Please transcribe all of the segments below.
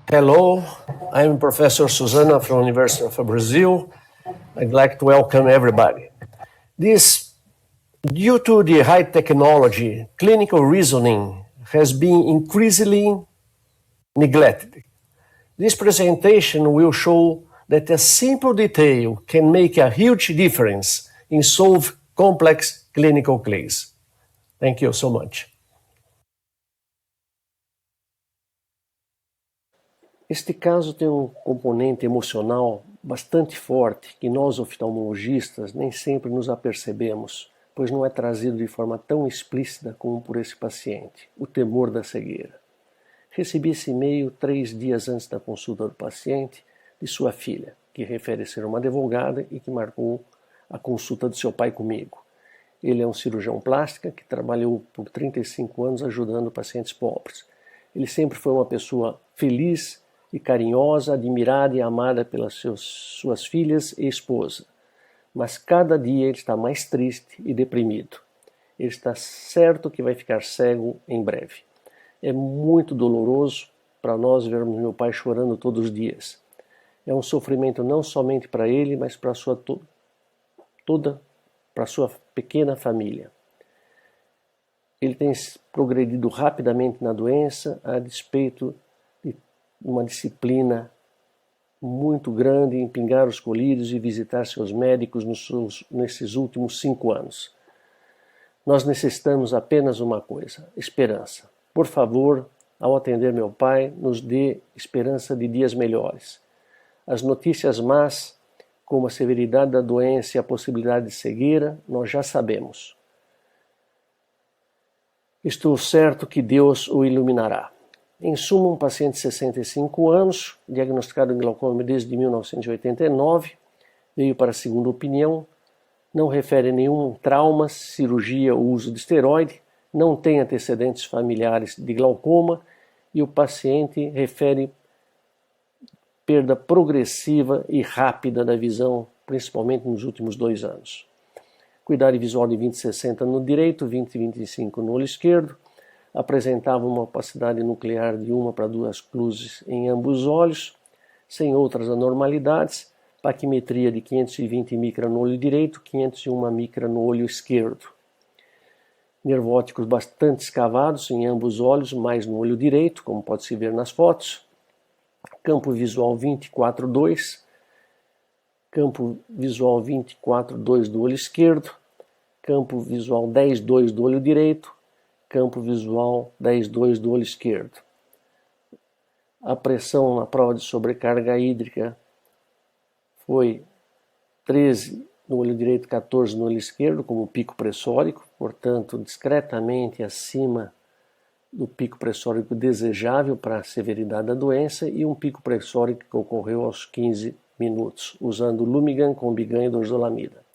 Hello, I'm Professor Susanna from University of Brazil. I'd like to welcome everybody. Due to the high technology, clinical reasoning has been increasingly neglected. This presentation will show that a simple detail can make a huge difference in solve complex clinical cases. Thank you so much. Este caso tem um componente emocional bastante forte que nós oftalmologistas nem sempre nos apercebemos, pois não é trazido de forma tão explícita como por esse paciente, o temor da cegueira. Recebi esse e-mail 3 dias antes da consulta do paciente de sua filha, que refere ser uma advogada e que marcou a consulta do seu pai comigo. Ele é um cirurgião plástica que trabalhou por 35 anos ajudando pacientes pobres. Ele sempre foi uma pessoa feliz e carinhosa, admirada e amada pelas suas filhas e esposa. Mas cada dia ele está mais triste e deprimido. Ele está certo que vai ficar cego em breve. É muito doloroso para nós vermos meu pai chorando todos os dias. É um sofrimento não somente para ele, mas para sua pequena família. Ele tem progredido rapidamente na doença, a despeito uma disciplina muito grande em pingar os colírios e visitar seus médicos nesses últimos 5 anos. Nós necessitamos apenas uma coisa, esperança. Por favor, ao atender meu pai, nos dê esperança de dias melhores. As notícias más, como a severidade da doença e a possibilidade de cegueira, nós já sabemos. Estou certo que Deus o iluminará. Em suma, um paciente de 65 anos, diagnosticado em glaucoma desde 1989, veio para a segunda opinião, não refere nenhum trauma, cirurgia ou uso de esteroide, não tem antecedentes familiares de glaucoma e o paciente refere perda progressiva e rápida da visão, principalmente nos últimos 2 anos. Cuidado visual de 20/60 no direito, 20/25 no olho esquerdo, apresentava uma opacidade nuclear de 1 para 2 cruzes em ambos os olhos, sem outras anormalidades, paquimetria de 520 micra no olho direito, 501 micra no olho esquerdo. Nervóticos bastante escavados em ambos os olhos, mais no olho direito, como pode-se ver nas fotos. Campo visual 24/2, campo visual 24/2 do olho esquerdo, campo visual 10/2 do olho direito, campo visual 10/2 do olho esquerdo. A pressão na prova de sobrecarga hídrica foi 13 no olho direito, 14 no olho esquerdo, como pico pressórico, portanto, discretamente acima do pico pressórico desejável para a severidade da doença e um pico pressórico que ocorreu aos 15 minutos, usando Lumigan, Combigan e dorzolamida.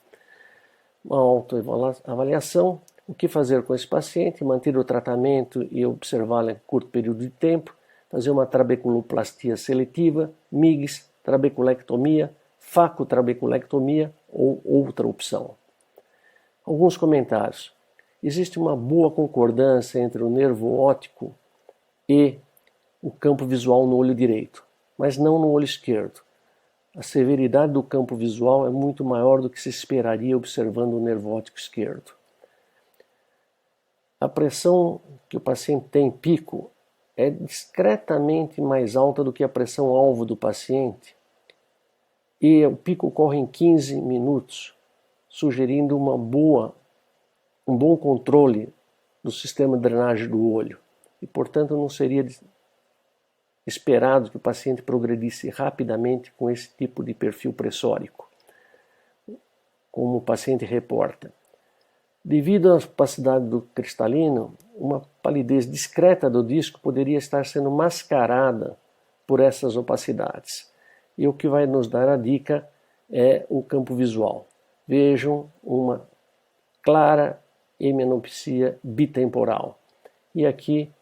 Uma autoavaliação. O que fazer com esse paciente? Manter o tratamento e observá-lo em curto período de tempo, fazer uma trabeculoplastia seletiva, MIGS, trabeculectomia, facotrabeculectomia ou outra opção. Alguns comentários. Existe uma boa concordância entre o nervo óptico e o campo visual no olho direito, mas não no olho esquerdo. A severidade do campo visual é muito maior do que se esperaria observando o nervo óptico esquerdo. A pressão que o paciente tem pico é discretamente mais alta do que a pressão alvo do paciente e o pico ocorre em 15 minutos, sugerindo um bom controle do sistema de drenagem do olho e, portanto, não seria esperado que o paciente progredisse rapidamente com esse tipo de perfil pressórico, como o paciente reporta. Devido à opacidade do cristalino, uma palidez discreta do disco poderia estar sendo mascarada por essas opacidades. E o que vai nos dar a dica é o campo visual. Vejam uma clara hemianopsia bitemporal. E aqui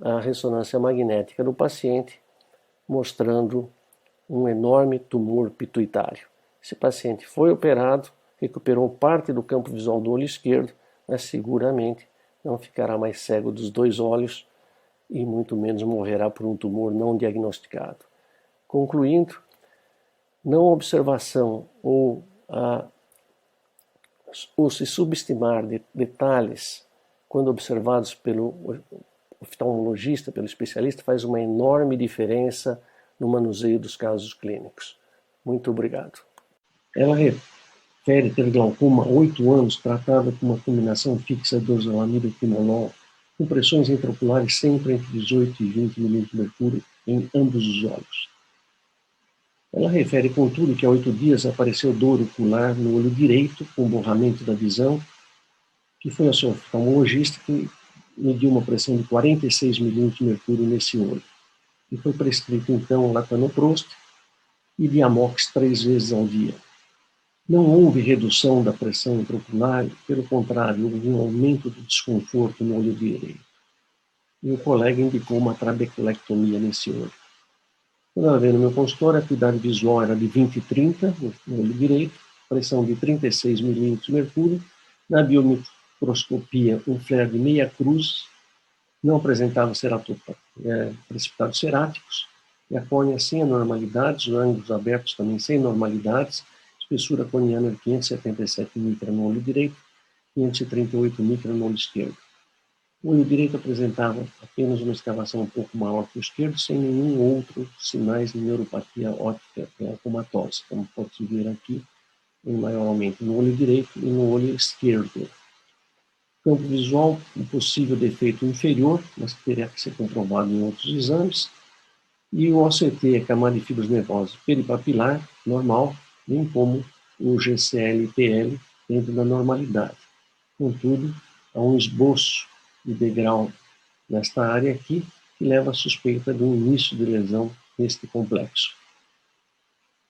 a ressonância magnética do paciente mostrando um enorme tumor pituitário. Esse paciente foi operado, recuperou parte do campo visual do olho esquerdo, mas seguramente não ficará mais cego dos 2 olhos e muito menos morrerá por um tumor não diagnosticado. Concluindo, não observação ou se subestimar detalhes quando observados pelo oftalmologista, pelo especialista, faz uma enorme diferença no manuseio dos casos clínicos. Muito obrigado. Ela refere ter glaucoma há 8 anos, tratada com uma combinação fixa de dorzolamida e timolol, com pressões intraoculares sempre entre 18 e 20 mm de mercúrio em ambos os olhos. Ela refere, contudo, que há 8 dias apareceu dor ocular no olho direito, com borramento da visão, que foi ao seu oftalmologista que mediu uma pressão de 46 mm de mercúrio nesse olho. E foi prescrito, então, latanoprost e diamox 3 vezes ao dia. Não houve redução da pressão intraocular, pelo contrário, houve um aumento do desconforto no olho direito. E o colega indicou uma trabeculectomia nesse olho. Quando ela veio no meu consultório, a acuidade visual era de 20 e 30 no olho direito, pressão de 36 mm de mercúrio, na biomicroscopia um flare de meia cruz, não apresentava precipitados ceráticos, e a córnea sem anormalidades, os ângulos abertos também sem normalidades, espessura corneana de 577 micra no olho direito, 538 micra no olho esquerdo. O olho direito apresentava apenas uma escavação um pouco maior que o esquerdo, sem nenhum outro sinais de neuropatia óptica glaucomatose, como pode-se ver aqui, em maior aumento no olho direito e no olho esquerdo. Campo visual, um possível defeito inferior, mas que teria que ser comprovado em outros exames. E o OCT, a camada de fibras nervosas peripapilar, normal, bem como o GCL-PL dentro da normalidade. Contudo, há um esboço de degrau nesta área aqui, que leva à suspeita de um início de lesão neste complexo.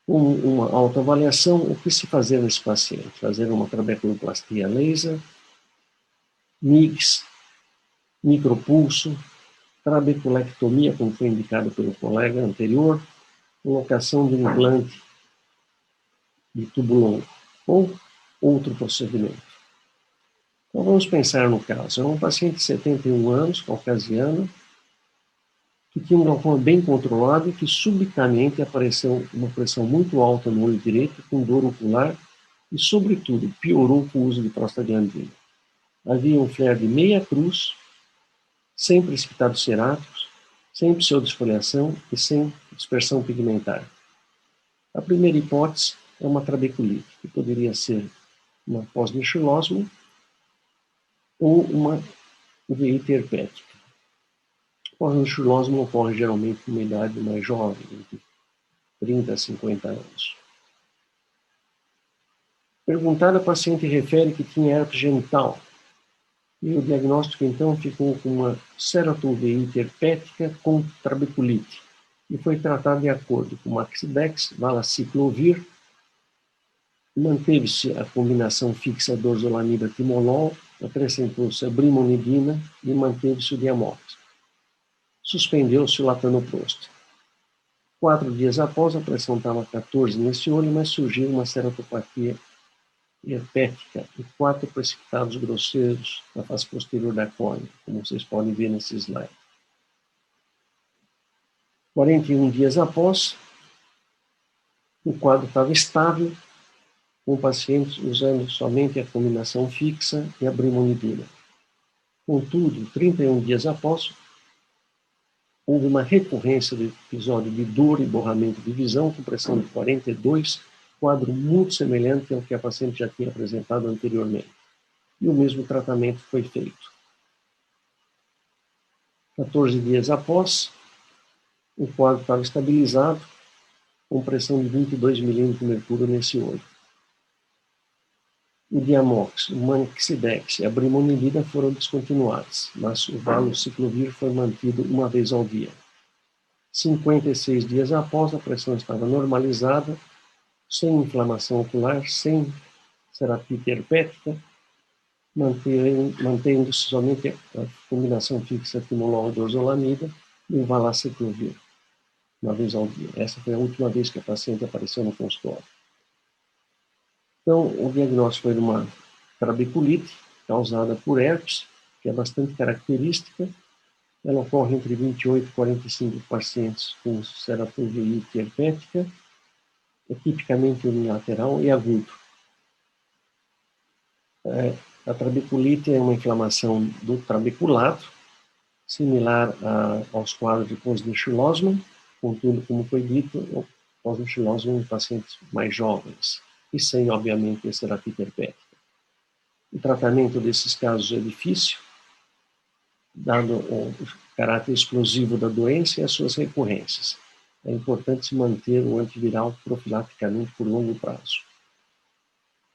Com uma autoavaliação, o que se fazer nesse paciente? Fazer uma trabeculoplastia laser, MIGS, micropulso, trabeculectomia, como foi indicado pelo colega anterior, colocação de implante de tubo longo, ou outro procedimento. Então vamos pensar no caso. É um paciente de 71 anos, caucasiano, que tinha um glaucoma bem controlado e que subitamente apareceu uma pressão muito alta no olho direito, com dor ocular e, sobretudo, piorou com o uso de prostaglandina. Havia um flare de meia cruz, sem precipitados ceráticos, sem pseudosfoliação e sem dispersão pigmentar. A primeira hipótese é uma trabeculite, que poderia ser uma pós-mechilosma ou uma uveíte herpética. O pós-mechilosma ocorre geralmente com uma idade mais jovem, entre 30 a 50 anos. Perguntada, a paciente refere que tinha herpes genital, e o diagnóstico, então, ficou com uma ceratoveíte herpética com trabeculite, e foi tratado de acordo com Maxidex, valaciclovir, manteve-se a combinação fixa dorzolamida timolol, acrescentou-se a brimonidina e manteve-se o diamox. Suspendeu-se o latanoprost. 4 dias após, a pressão estava 14 nesse olho, mas surgiu uma ceratopatia herpética e 4 precipitados grosseiros na face posterior da córnea, como vocês podem ver nesse slide. 41 dias após, o quadro estava estável, com o paciente usando somente a combinação fixa e a brimonidina. Contudo, 31 dias após, houve uma recorrência do episódio de dor e borramento de visão com pressão de 42, quadro muito semelhante ao que a paciente já tinha apresentado anteriormente. E o mesmo tratamento foi feito. 14 dias após, o quadro estava estabilizado, com pressão de 22 mm de mercúrio nesse olho. O diamox, o maxidex e a brimonidina foram descontinuados, mas o valociclovir foi mantido uma vez ao dia. 56 dias após, a pressão estava normalizada, sem inflamação ocular, sem ceratite herpética, mantendo-se somente a combinação fixa timolol e dorzolamida e o valaciclovir, uma vez ao dia. Essa foi a última vez que a paciente apareceu no consultório. Então, o diagnóstico foi de uma trabeculite causada por herpes, que é bastante característica, Ela ocorre entre 28 e 45 pacientes com ceratogeniite herpética, é tipicamente unilateral e agudo. A trabeculite é uma inflamação do trabeculato, similar aos quadros de pós-nichilosma, contudo, como foi dito, o pós-nichilosma em pacientes mais jovens, e sem, obviamente, ceratite herpética. O tratamento desses casos é difícil, dado o caráter explosivo da doença e as suas recorrências. É importante se manter o antiviral profilaticamente por longo prazo.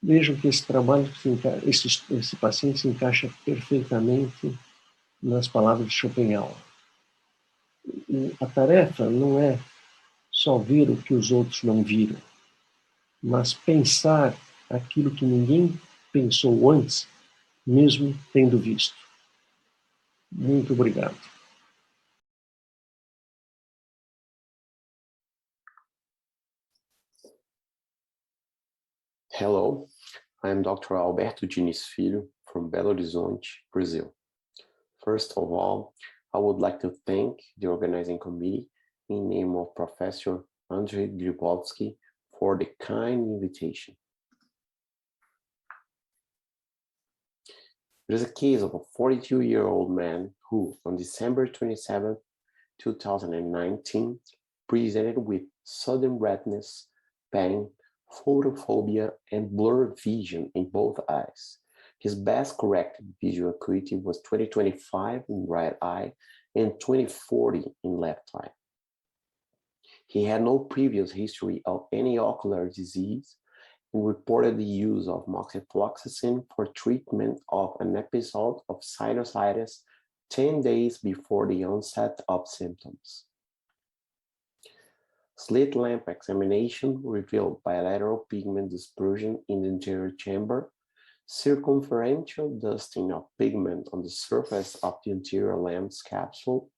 Vejam que esse trabalho, esse paciente se encaixa perfeitamente nas palavras de Schopenhauer. A tarefa não é só ver o que os outros não viram, mas pensar aquilo que ninguém pensou antes, mesmo tendo visto. Muito obrigado. Hello, I'm Dr. Alberto Diniz-Filho from Belo Horizonte, Brazil. First of all, I would like to thank the organizing committee in name of Professor Andrzej Grzybowski for the kind invitation. There's a case of a 42-year-old man who, on December 27, 2019, presented with sudden redness, pain, photophobia, and blurred vision in both eyes. His best corrected visual acuity was 20/25 in right eye and 20/40 in left eye. He had no previous history of any ocular disease and reported the use of moxifloxacin for treatment of an episode of sinusitis 10 days before the onset of symptoms. Slit lamp examination revealed bilateral pigment dispersion in the anterior chamber, circumferential dusting of pigment on the surface of the anterior lens capsule,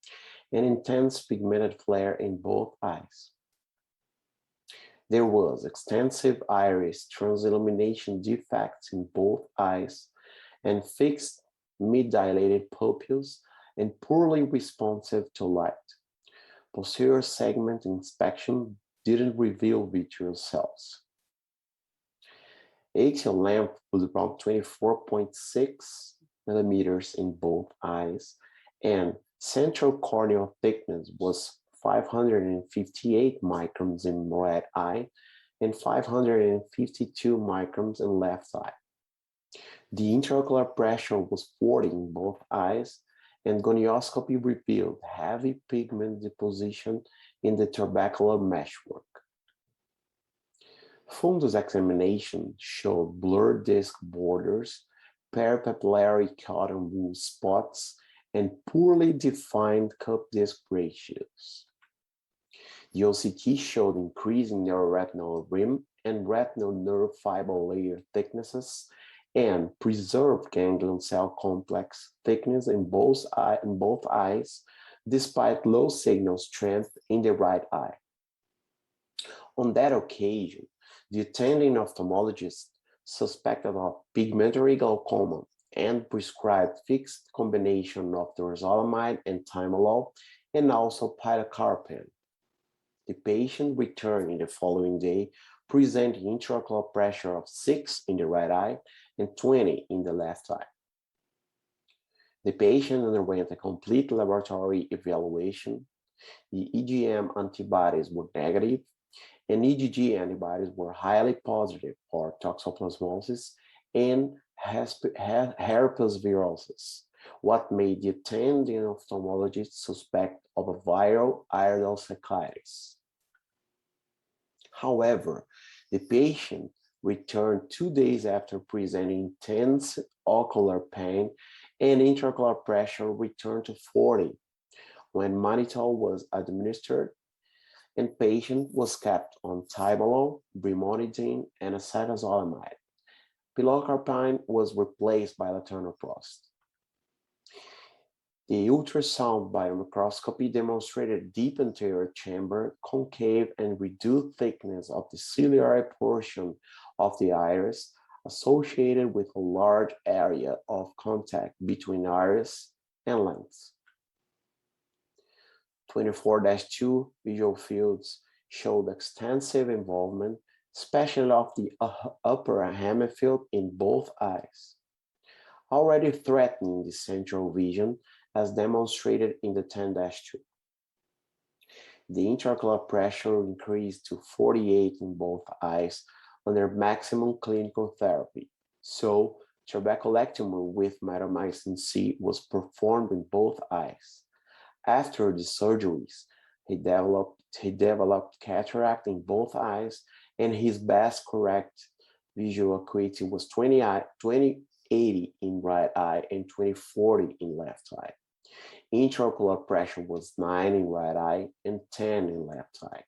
and intense pigmented flare in both eyes. There was extensive iris transillumination defects in both eyes and fixed mid-dilated pupils and poorly responsive to light. Posterior segment inspection didn't reveal vitreal cells. Axial length was around 24.6 millimeters in both eyes, and central corneal thickness was 558 microns in right eye and 552 microns in left eye. The intraocular pressure was 40 in both eyes, and gonioscopy revealed heavy pigment deposition in the trabecular meshwork. Fundus examination showed blurred disc borders, peripapillary cotton wool spots, and poorly defined cup disc ratios. The OCT showed increasing neuroretinal rim and retinal nerve fiber layer thicknesses and preserved ganglion cell complex thickness in both eyes, despite low signal strength in the right eye. On that occasion, the attending ophthalmologist suspected of pigmentary glaucoma and prescribed fixed combination of dorzolamide and timolol and also pilocarpine. The patient returned the following day, presenting intraocular pressure of 6 in the right eye and 20 in the left eye. The patient underwent a complete laboratory evaluation. The EGM antibodies were negative, and IgG antibodies were highly positive for toxoplasmosis and herpes virosis, what made the attending ophthalmologist suspect of a viral iridocyclitis. However, the patient returned 2 days after presenting intense ocular pain, and intraocular pressure returned to 40 when mannitol was administered, and patient was kept on timolol, brimonidine, and acetazolamide. Pilocarpine was replaced by latanoprost. The ultrasound biomicroscopy demonstrated deep anterior chamber, concave, and reduced thickness of the ciliary portion of the iris, associated with a large area of contact between iris and lens. 24-2 visual fields showed extensive involvement, especially of the upper hemifield in both eyes, already threatening the central vision as demonstrated in the 10-2. The intraocular pressure increased to 48 in both eyes under maximum clinical therapy, so trabeculectomy with mitomycin C was performed in both eyes. After the surgeries, he developed cataract in both eyes, and his best correct visual acuity was 20/80 in right eye and 20/40 in left eye. Intraocular pressure was 9 in right eye and 10 in left eye.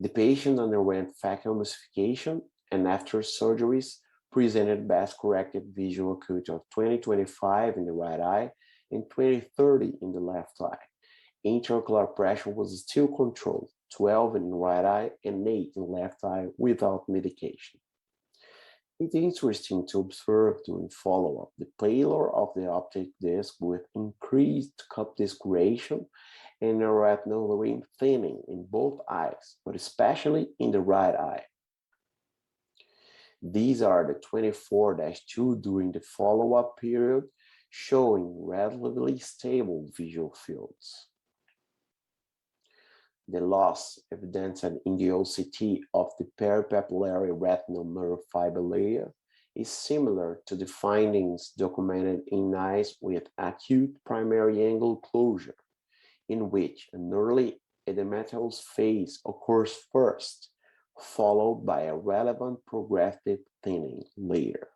The patient underwent phakial emulsification and after surgeries presented best corrected visual acuity of 20/25 in the right eye and 20/30 in the left eye. Intraocular pressure was still controlled, 12 in the right eye and 8 in the left eye without medication. It's interesting to observe during follow-up the pallor of the optic disc with increased cup discoloration and a retinal ring thinning in both eyes, but especially in the right eye. These are the 24-2 during the follow-up period, showing relatively stable visual fields. The loss evidenced in the OCT of the peripapillary retinal neurofiber layer is similar to the findings documented in eyes with acute primary angle closure, in which an early edematous phase occurs first, followed by a relevant progressive thinning later.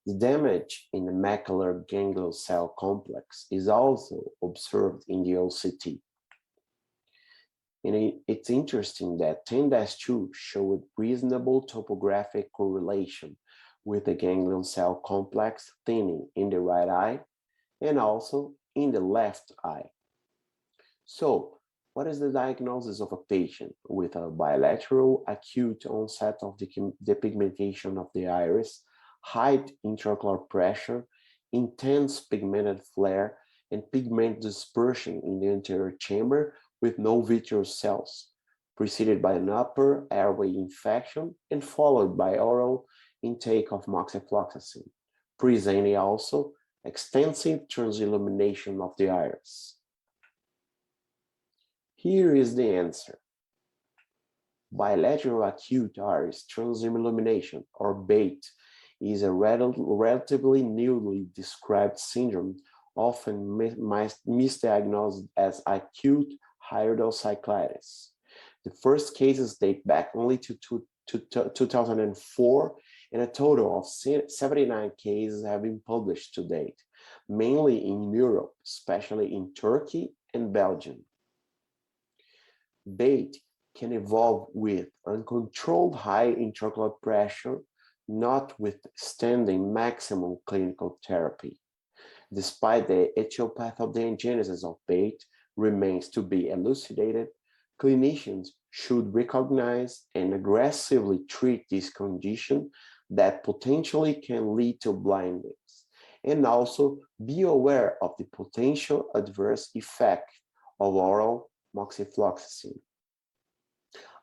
The damage in the macular ganglion cell complex is also observed in the OCT. And it's interesting that 10-2 showed reasonable topographic correlation with the ganglion cell complex thinning in the right eye and also in the left eye. So, what is the diagnosis of a patient with a bilateral acute onset of depigmentation of the iris, high intraocular pressure, intense pigmented flare, and pigment dispersion in the anterior chamber with no vitreous cells, preceded by an upper airway infection and followed by oral intake of moxifloxacin, presenting also extensive transillumination of the iris. Here is the answer. Bilateral acute iris transillumination, or BAIT, is a relatively newly described syndrome, often misdiagnosed as acute hydrocyclitis. The first cases date back only to 2004, and a total of 79 cases have been published to date, mainly in Europe, especially in Turkey and Belgium. BAIT can evolve with uncontrolled high intraocular pressure, notwithstanding maximum clinical therapy. Despite the etiopathogenesis of BAIT remains to be elucidated, clinicians should recognize and aggressively treat this condition that potentially can lead to blindness, and also be aware of the potential adverse effect of oral moxifloxacin.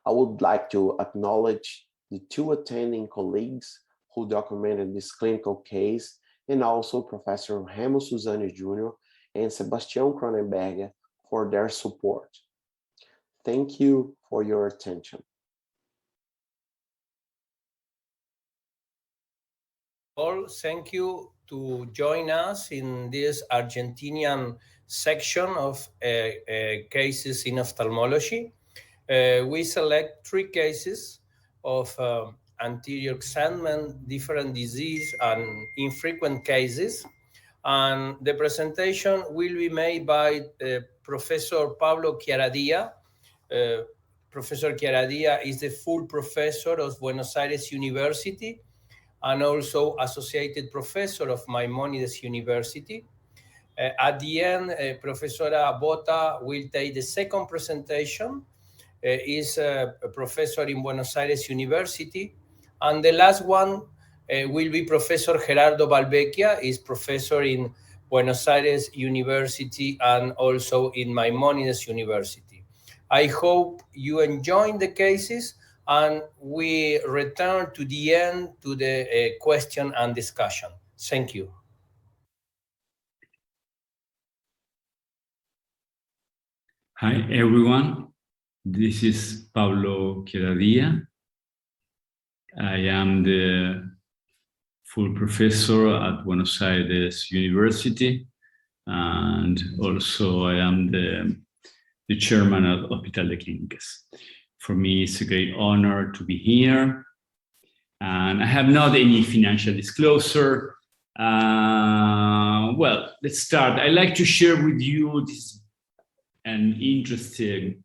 I would like to acknowledge the two attending colleagues who documented this clinical case, and also Professor Remo Susanna Jr. and Sebastião Cronenberger for their support. Thank you for your attention. All, thank you to join us in this Argentinian section of cases in ophthalmology. We select 3 cases of anterior examination, different disease, and infrequent cases. And the presentation will be made by Professor Pablo Chiaradia. Professor Chiaradia is the full professor of Buenos Aires University and also associated professor of Maimonides University. At the end, Professora Bota will take the second presentation. Is a professor in Buenos Aires University. And the last one will be Professor Gerardo Balvecchia, is professor in Buenos Aires University and also in Maimonides University. I hope you enjoyed the cases, and we return to the end to the question and discussion. Thank you. Hi, everyone. This is Pablo Chiaradia. I am the full professor at Buenos Aires University, and also I am the chairman of Hospital de Clínicas. For me, it's a great honor to be here, and I have not any financial disclosure. Well, let's start. I'd like to share with you an interesting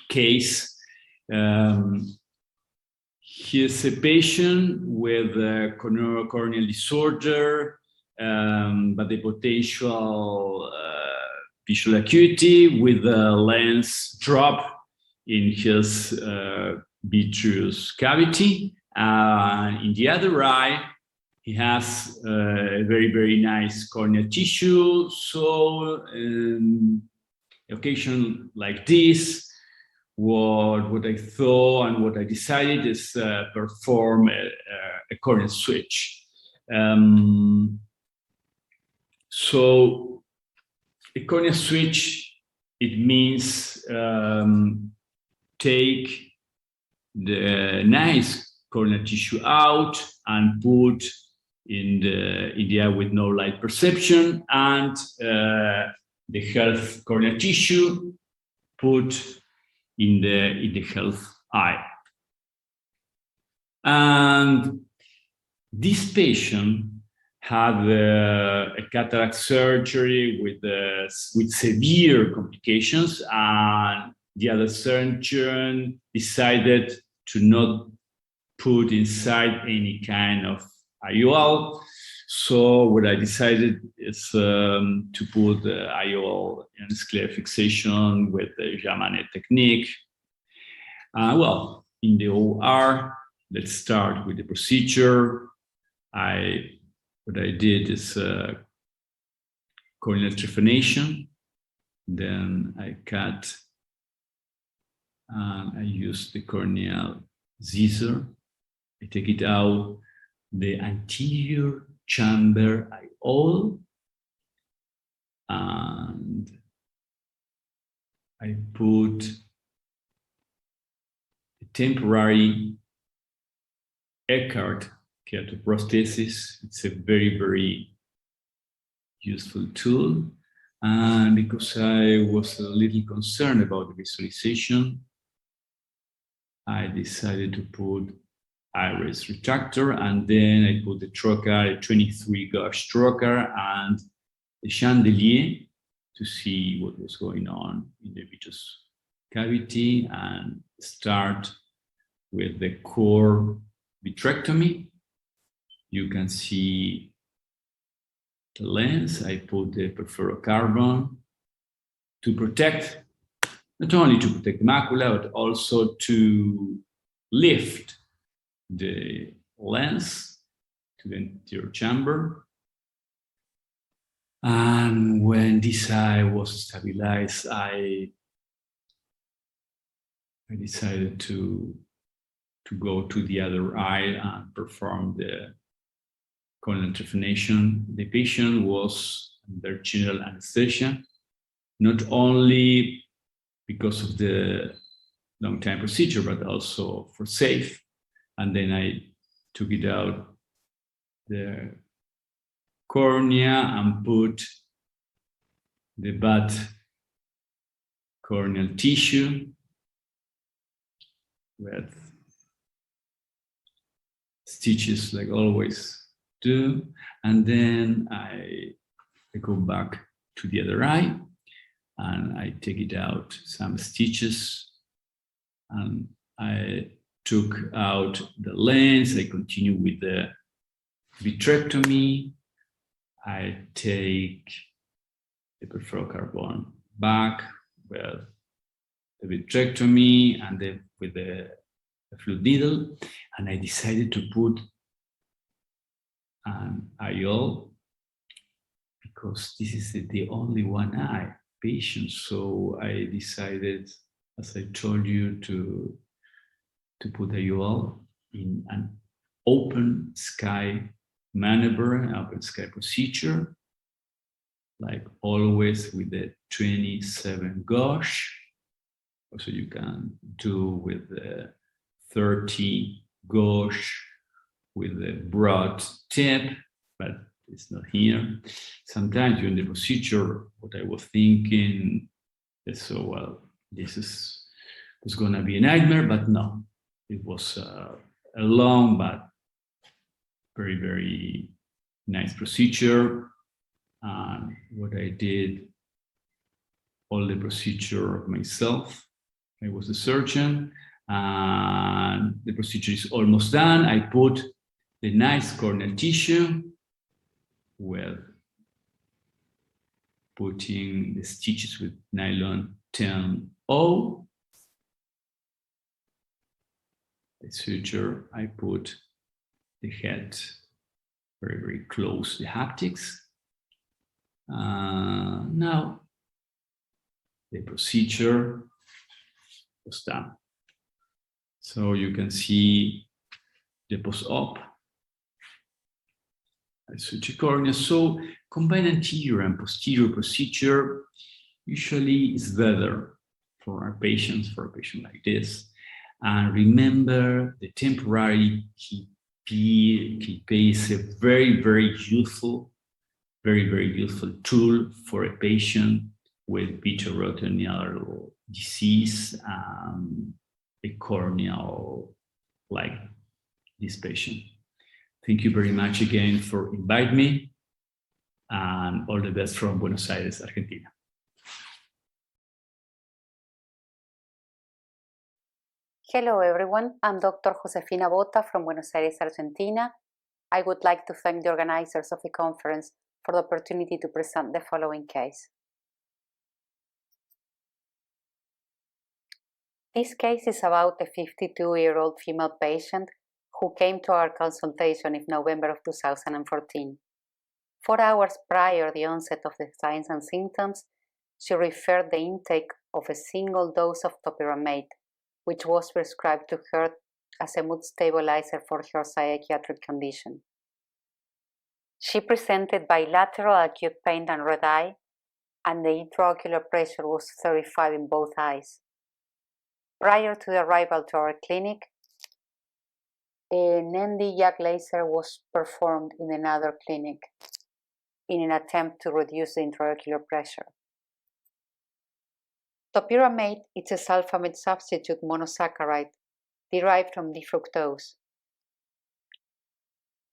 case. He's a patient with a corneal disorder, but the potential visual acuity with a lens drop in his vitreous cavity. In the other eye, he has a very, very nice corneal tissue. So occasion like this, what I thought and what I decided is perform a corneal switch. So a corneal switch, it means take the nice corneal tissue out and put in the eye with no light perception, and the health corneal tissue put in the health eye. And this patient had a cataract surgery with severe complications, and the other surgeon decided to not put inside any kind of IOL. So what I decided is to put the IOL in scleral fixation with the Yamane technique. Well, in the OR, let's start with the procedure. What I did is corneal trephination. Then I cut and I use the corneal scissor. I take it out the anterior chamber IOL, and I put a temporary Eckhart keratoprosthesis. It's a very, very useful tool. And because I was a little concerned about the visualization, I decided to put iris retractor, and then I put the trocar, a 23 gauge trocar, and the chandelier to see what was going on in the vitreous cavity, and start with the core vitrectomy. You can see the lens. I put the perfluorocarbon to protect, not only to protect the macula, but also to lift the lens to the anterior chamber. And when this eye was stabilized, I decided to go to the other eye and perform the corneal trephination. The patient was under general anesthesia, not only because of the long time procedure, but also for safe. And then I took it out the cornea and put the bad corneal tissue with stitches like always do. And then I go back to the other eye and I take it out some stitches, and I took out the lens. I continue with the vitrectomy. I take the perfluorocarbon back with the vitrectomy and then with the fluid needle, and I decided to put an IOL because this is the only one eye patient. So I decided, as I told you, to put the UL in an open sky maneuver, an open sky procedure, like always with the 27 gauge. Also you can do with the 30 gauge with the broad tip, but it's not here. Sometimes during the procedure, what I was thinking is, so well, this was going to be a nightmare, but no, it was a long but very, very nice procedure. And what I did, all the procedure myself. I was the surgeon, and the procedure is almost done. I put the nice corneal tissue with putting the stitches with nylon 10-0. The suture, I put the head very, very close to the haptics. Now, the procedure was done. So you can see the post-op. I switch cornea. So combined anterior and posterior procedure usually is better for our patients, for a patient like this. And remember, the temporary hipofise is a very, very useful tool for a patient with vitreoretinal disease, a corneal like this patient. Thank you very much again for inviting me, and all the best from Buenos Aires, Argentina. Hello everyone, I'm Dr. Josefina Bota from Buenos Aires, Argentina. I would like to thank the organizers of the conference for the opportunity to present the following case. This case is about a 52-year-old female patient who came to our consultation in November of 2014. 4 hours prior the onset of the signs and symptoms, she referred the intake of a single dose of topiramate, which was prescribed to her as a mood stabilizer for her psychiatric condition. She presented bilateral acute pain and red eye, and the intraocular pressure was 35 in both eyes. Prior to the arrival to our clinic, an ND-YAG laser was performed in another clinic in an attempt to reduce the intraocular pressure. Topiramate is a sulfamide substitute monosaccharide derived from D-fructose.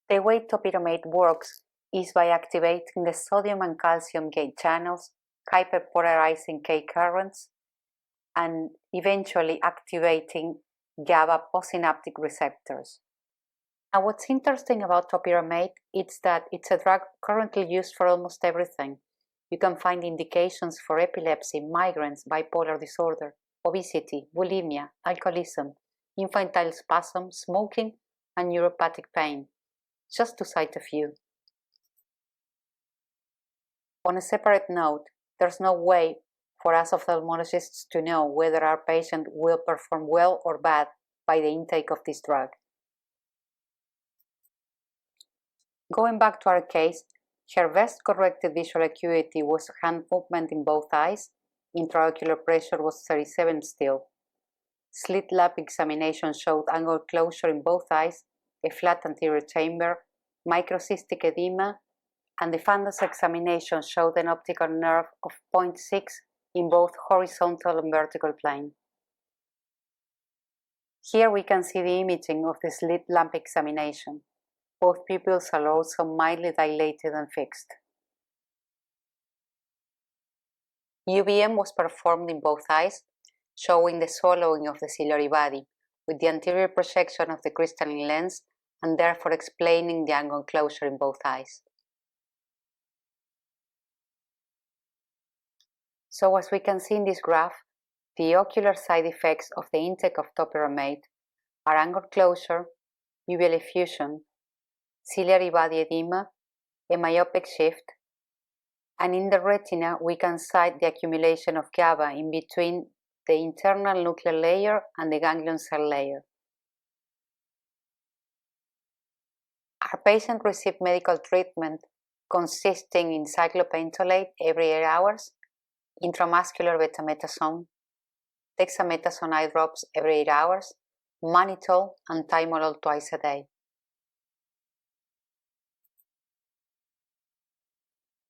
The way topiramate works is by activating the sodium and calcium gate channels, hyperpolarizing K currents, and eventually activating GABA postsynaptic receptors. Now, what's interesting about topiramate is that it's a drug currently used for almost everything. You can find indications for epilepsy, migraines, bipolar disorder, obesity, bulimia, alcoholism, infantile spasm, smoking, and neuropathic pain, just to cite a few. On a separate note, there's no way for us ophthalmologists to know whether our patient will perform well or bad by the intake of this drug. Going back to our case, her best corrected visual acuity was hand movement in both eyes, intraocular pressure was 37 still. Slit lamp examination showed angle closure in both eyes, a flat anterior chamber, microcystic edema, and the fundus examination showed an optical nerve of 0.6 in both horizontal and vertical plane. Here we can see the imaging of the slit lamp examination. Both pupils are also mildly dilated and fixed. UVM was performed in both eyes, showing the swallowing of the ciliary body, with the anterior projection of the crystalline lens, and therefore explaining the angle closure in both eyes. So as we can see in this graph, the ocular side effects of the intake of topiramate are angle closure, uveal effusion, ciliary body edema, a myopic shift, And in the retina, we can cite the accumulation of GABA in between the internal nuclear layer and the ganglion cell layer. Our patient received medical treatment consisting in cyclopentolate every 8 hours, intramuscular betamethasone, dexamethasone eye drops every 8 hours, mannitol and timolol twice a day.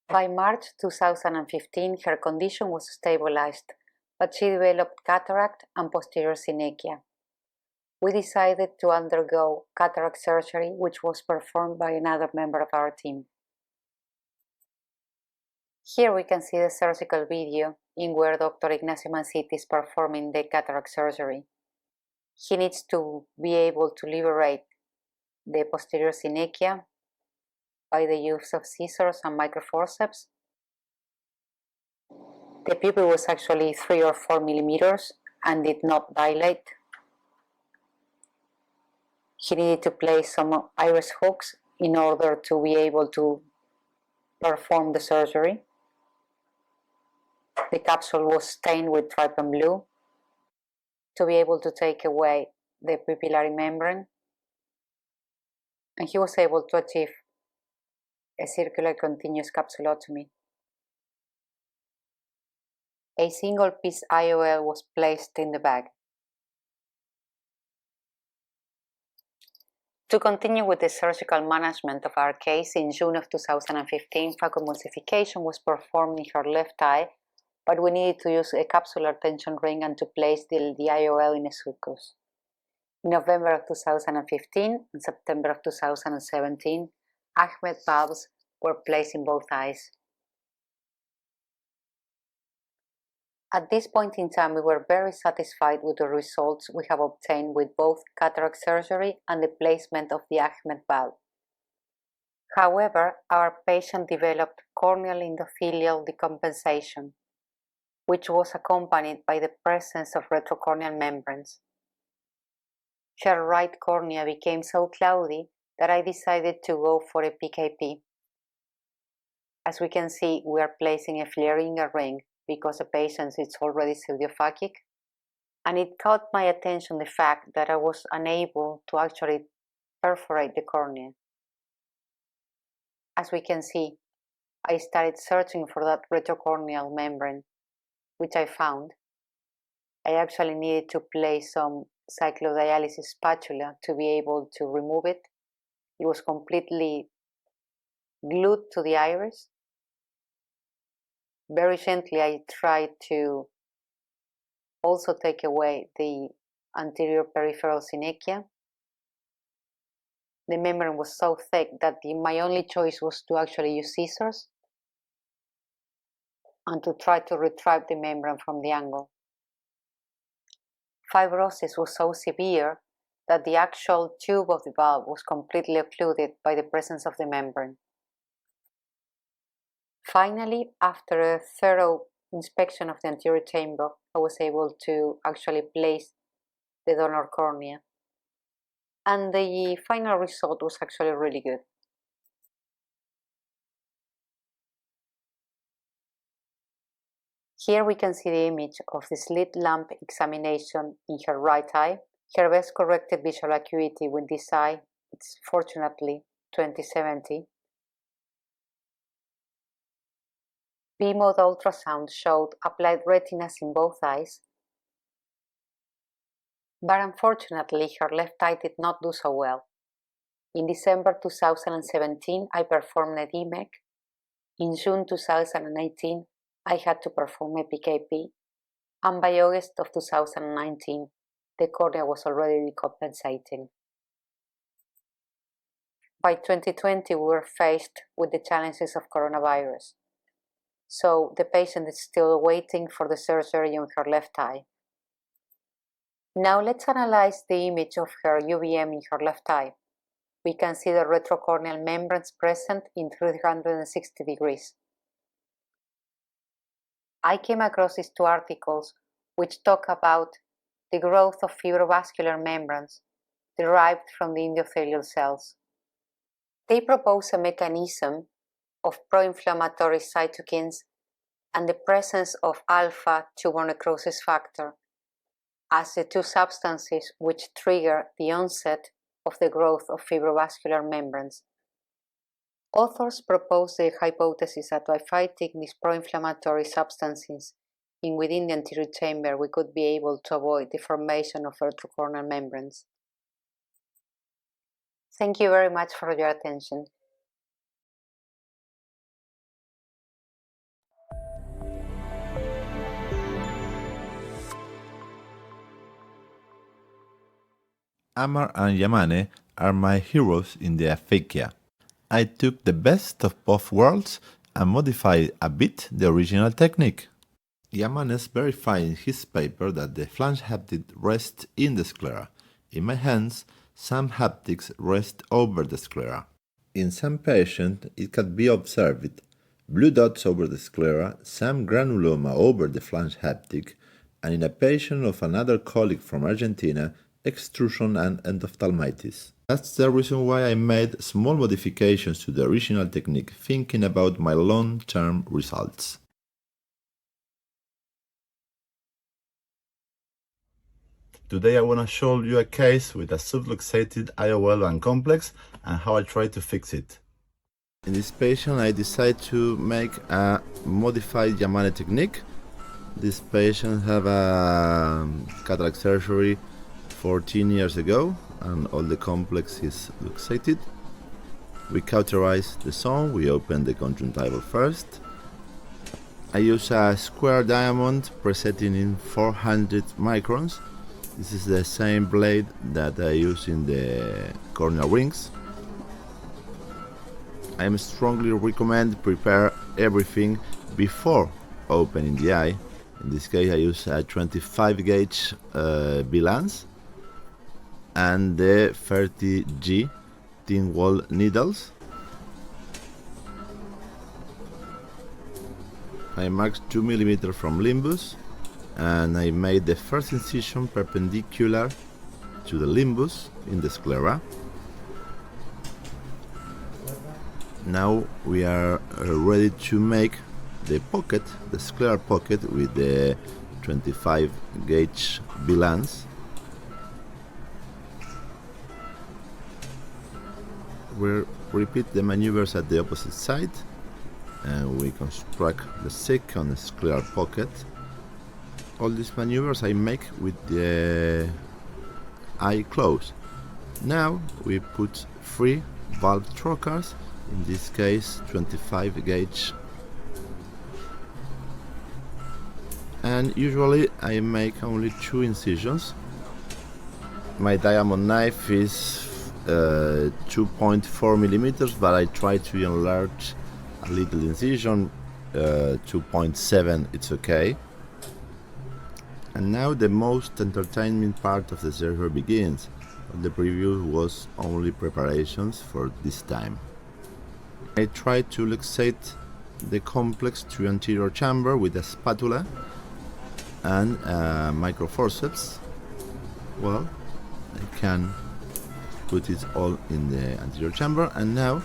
By March 2015, her condition was stabilized, but she developed cataract and posterior synechia. We decided to undergo cataract surgery, which was performed by another member of our team. Here we can see the surgical video in where Dr. Ignacio Manciti is performing the cataract surgery. He needs to be able to liberate the posterior synechia by the use of scissors and microforceps. The pupil was actually 3 or 4 millimeters and did not dilate. He needed to place some iris hooks in order to be able to perform the surgery. The capsule was stained with trypan blue to be able to take away the pupillary membrane, and he was able to achieve a circular continuous capsulotomy. A single piece IOL was placed in the bag. To continue with the surgical management of our case, in June of 2015, phacoemulsification was performed in her left eye, but we needed to use a capsular tension ring and to place the IOL in a sulcus. In November of 2015 and September of 2017, Ahmed valves were placed in both eyes. At this point in time, we were very satisfied with the results we have obtained with both cataract surgery and the placement of the Ahmed valve. However, our patient developed corneal endothelial decompensation, which was accompanied by the presence of retrocorneal membranes. Her right cornea became so cloudy that I decided to go for a PKP. As we can see, we are placing a Fleuringer ring because the patient is already pseudophakic, and it caught my attention the fact that I was unable to actually perforate the cornea. As we can see, I started searching for that retrocorneal membrane, which I found. I actually needed to place some cyclodialysis spatula to be able to remove it. It was completely glued to the iris. Very gently I tried to also take away the anterior peripheral synechia. The membrane was so thick that my only choice was to actually use scissors and to try to retrieve the membrane from the angle. Fibrosis was so severe that the actual tube of the valve was completely occluded by the presence of the membrane. Finally, after a thorough inspection of the anterior chamber, I was able to actually place the donor cornea. And the final result was actually really good. Here we can see the image of the slit lamp examination in her right eye. Her best corrected visual acuity with this eye, it's fortunately 20/70. B-mode ultrasound showed applied retinas in both eyes, but unfortunately her left eye did not do so well. In December 2017, I performed a DMEC. In June 2018, I had to perform a PKP, and by August of 2019, the cornea was already decompensating. By 2020, we were faced with the challenges of coronavirus. So the patient is still waiting for the surgery on her left eye. Now let's analyze the image of her UVM in her left eye. We can see the retrocorneal membranes present in 360 degrees. I came across these two articles which talk about the growth of fibrovascular membranes derived from the endothelial cells. They propose a mechanism of pro-inflammatory cytokines and the presence of alpha tumor necrosis factor as the two substances which trigger the onset of the growth of fibrovascular membranes. Authors propose the hypothesis that by fighting these pro-inflammatory substances within the anterior chamber, we could be able to avoid the formation of retrocorneal membranes. Thank you very much for your attention. Amar and Yamane are my heroes in the aphakia. I took the best of both worlds and modified a bit the original technique. Yamanes verified in his paper that the flange haptic rests in the sclera. In my hands, some haptics rest over the sclera. In some patients, it can be observed blue dots over the sclera, some granuloma over the flange haptic, and in a patient of another colleague from Argentina, extrusion and endophthalmitis. That's the reason why I made small modifications to the original technique, thinking about my long-term results. Today I want to show you a case with a subluxated IOL and complex and how I try to fix it. In this patient I decided to make a modified Yamane technique. This patient had a cataract surgery 14 years ago and all the complex is luxated. We cauterize the zone, we open the conjunctival first. I use a square diamond presetting in 400 microns. This is the same blade that I use in the corneal rings. I strongly recommend prepare everything before opening the eye. In this case I use a 25 gauge Bilance and the 30G thin wall needles. I marked 2 mm from limbus and I made the first incision perpendicular to the limbus in the sclera. Now we are ready to make the pocket, the scleral pocket with the 25 gauge Bilance. We repeat the maneuvers at the opposite side and we construct the second scleral pocket. All these maneuvers I make with the eye closed. Now we put 3 valve trocars, in this case 25 gauge. And usually I make only 2 incisions. My diamond knife is 2.4 millimeters, but I try to enlarge a little incision, 2.7, it's okay. And now the most entertaining part of the surgery begins. The previous was only preparations for this time. I try to luxate the complex to anterior chamber with a spatula and a microforceps. Well, I can put it all in the anterior chamber, and now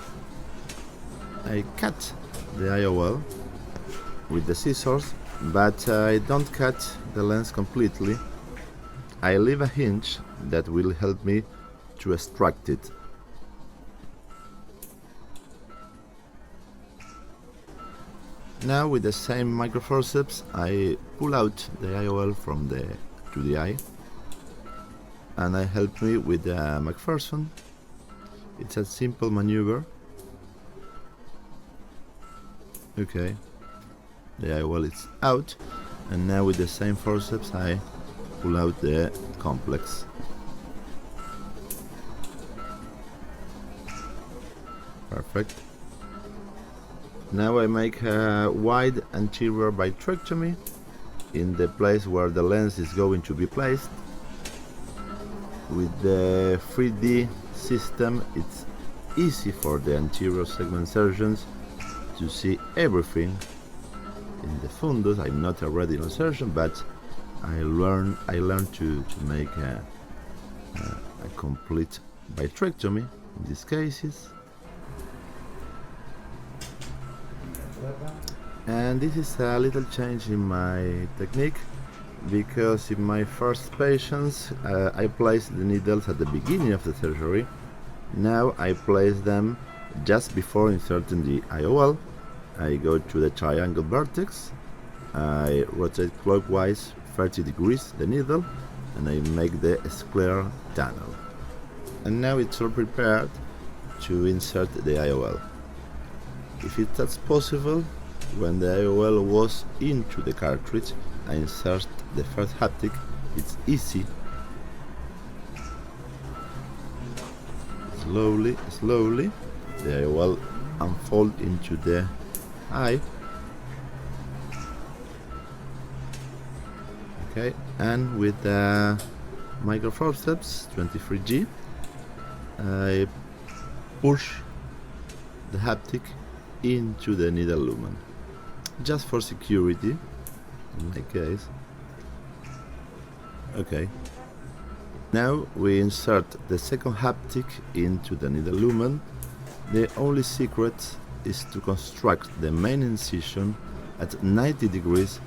I cut the IOL with the scissors, but I don't cut the lens completely. I leave a hinge that will help me to extract it. Now with the same microforceps I pull out the IOL from the eye, and I help me with the McPherson. It's a simple maneuver. Okay, the IOL is out, and now with the same forceps I pull out the complex. Perfect. Now I make a wide anterior vitrectomy in the place where the lens is going to be placed. With the 3D system it's easy for the anterior segment surgeons to see everything in the fundus. I'm not a retinal surgeon, but I learned to make a complete vitrectomy in these cases. And this is a little change in my technique, because in my first patients I placed the needles at the beginning of the surgery. Now I place them just before inserting the IOL. I go to the triangle vertex, I rotate clockwise 30 degrees the needle, and I make the scleral tunnel. And now it's all prepared to insert the IOL. If that's possible, when the IOL was into the cartridge, I insert the first haptic. It's easy. Slowly, slowly, the IOL unfolds into the eye. Okay, and with the microforceps 23G, I push the haptic into the needle lumen, just for security in my case. Okay, now we insert the second haptic into the needle lumen. The only secret is to construct the main incision at 90 degrees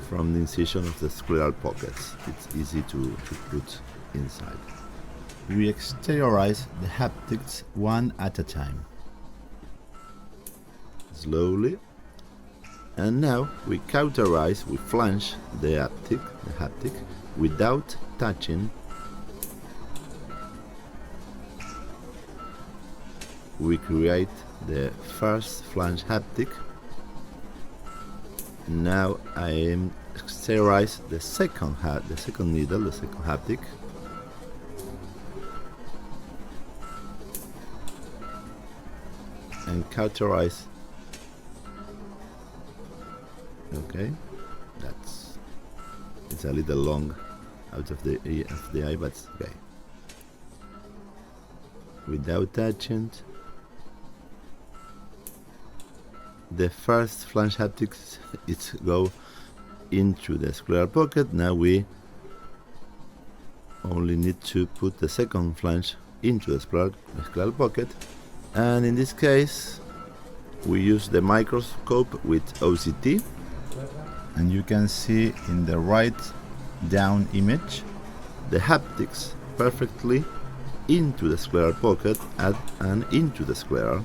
from the incision of the scleral pockets. It's easy to put inside. We exteriorize the haptics one at a time. Slowly. And now we cauterize, we flange the haptic without touching. We create the first flange haptic. Now I exteriorize the second needle, the second haptic. And cauterize. Okay, it's a little long out of the eye, but it's okay. Without touching. The first flange haptics go into the scleral pocket. Now we only need to put the second flange into the scleral pocket, and in this case we use the microscope with OCT, and you can see in the right down image the haptics perfectly into the scleral pocket and into the scleral.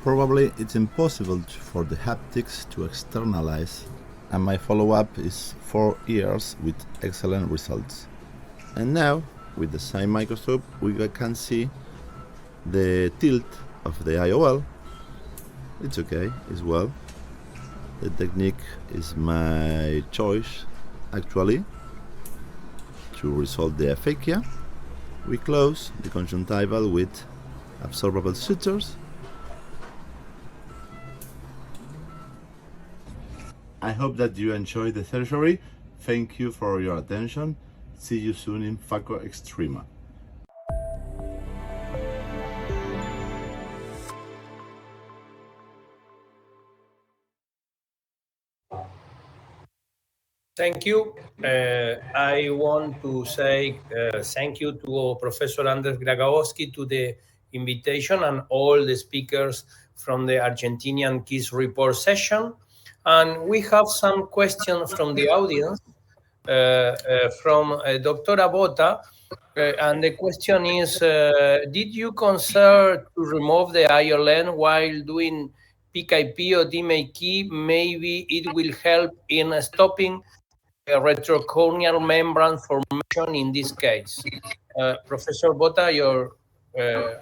Probably it's impossible for the haptics to externalize, and my follow-up is 4 years with excellent results. And now, with the same microscope, we can see the tilt of the IOL. It's okay as well. The technique is my choice, actually, to resolve the aphakia. We close the conjunctival with absorbable sutures. I hope that you enjoyed the surgery. Thank you for your attention. See you soon in Phaco Extrema. Thank you. I want to say thank you to Professor Andrzej Grzybowski to the invitation and all the speakers from the Argentinian KISS report session. And we have some questions from the audience from Dr. Bota. And the question is, did you consider to remove the IOL while doing PKP or DMAK? Maybe it will help in stopping retrocorneal membrane formation in this case. Professor Bota, your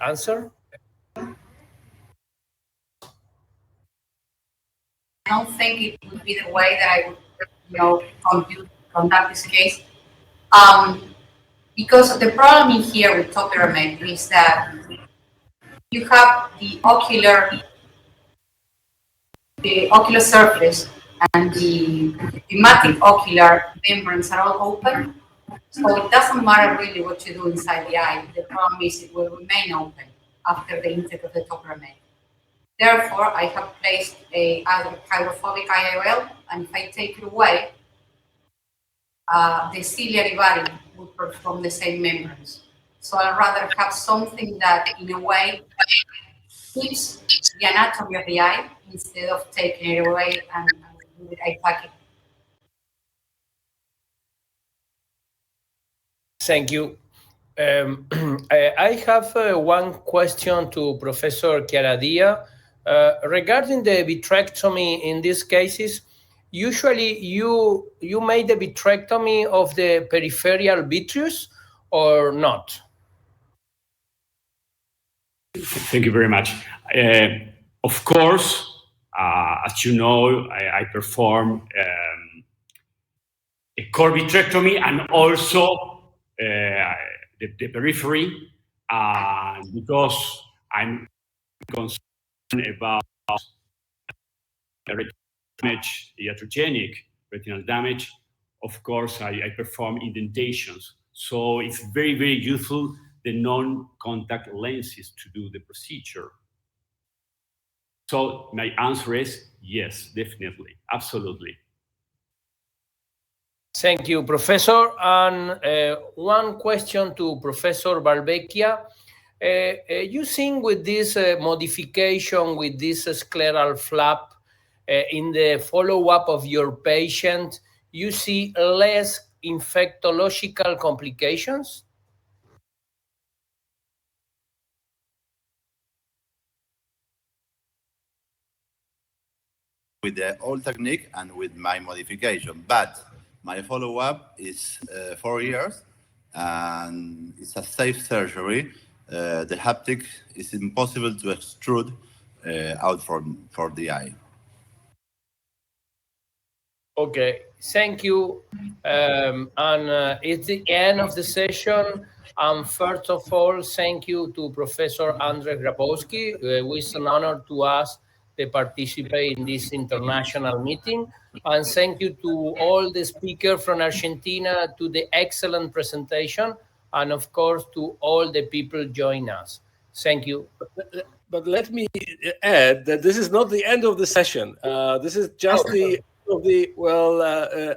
answer? I don't think it would be the way that I would, conduct this case. Because the problem in here with topiramate is that you have the ocular surface and the thematic ocular membranes are all open. So it doesn't matter really what you do inside the eye. The problem is it will remain open after the intake of the topiramate. Therefore, I have placed a hydrophobic IOL, and if I take it away, the ciliary body would perform the same membranes. So I'd rather have something that, in a way, keeps the anatomy of the eye instead of taking it away and do the eye packing. Thank you. I have one question to Professor Chiaradia. Regarding the vitrectomy in these cases, usually you made the vitrectomy of the peripheral vitreous or not? Thank you very much. Of course, as you know, I perform a core vitrectomy and also the periphery, because I'm concerned about retinal damage, iatrogenic retinal damage. Of course, I perform indentations. So it's very, very useful, the non-contact lenses to do the procedure. So my answer is yes, definitely, absolutely. Thank you, Professor. And one question to Professor Balvecchia. Using with this modification, with this scleral flap, in the follow-up of your patient, you see less infectological complications? With the old technique and with my modification, but my follow-up is 4 years, and it's a safe surgery. The haptic is impossible to extrude out for the eye. Okay, thank you. And it's the end of the session. First of all, thank you to Professor Andrzej Grzybowski. It's an honor to us to participate in this international meeting. And thank you to all the speakers from Argentina to the excellent presentation. And of course, to all the people join us. Thank you. But let me add that this is not the end of the session. This is just the of the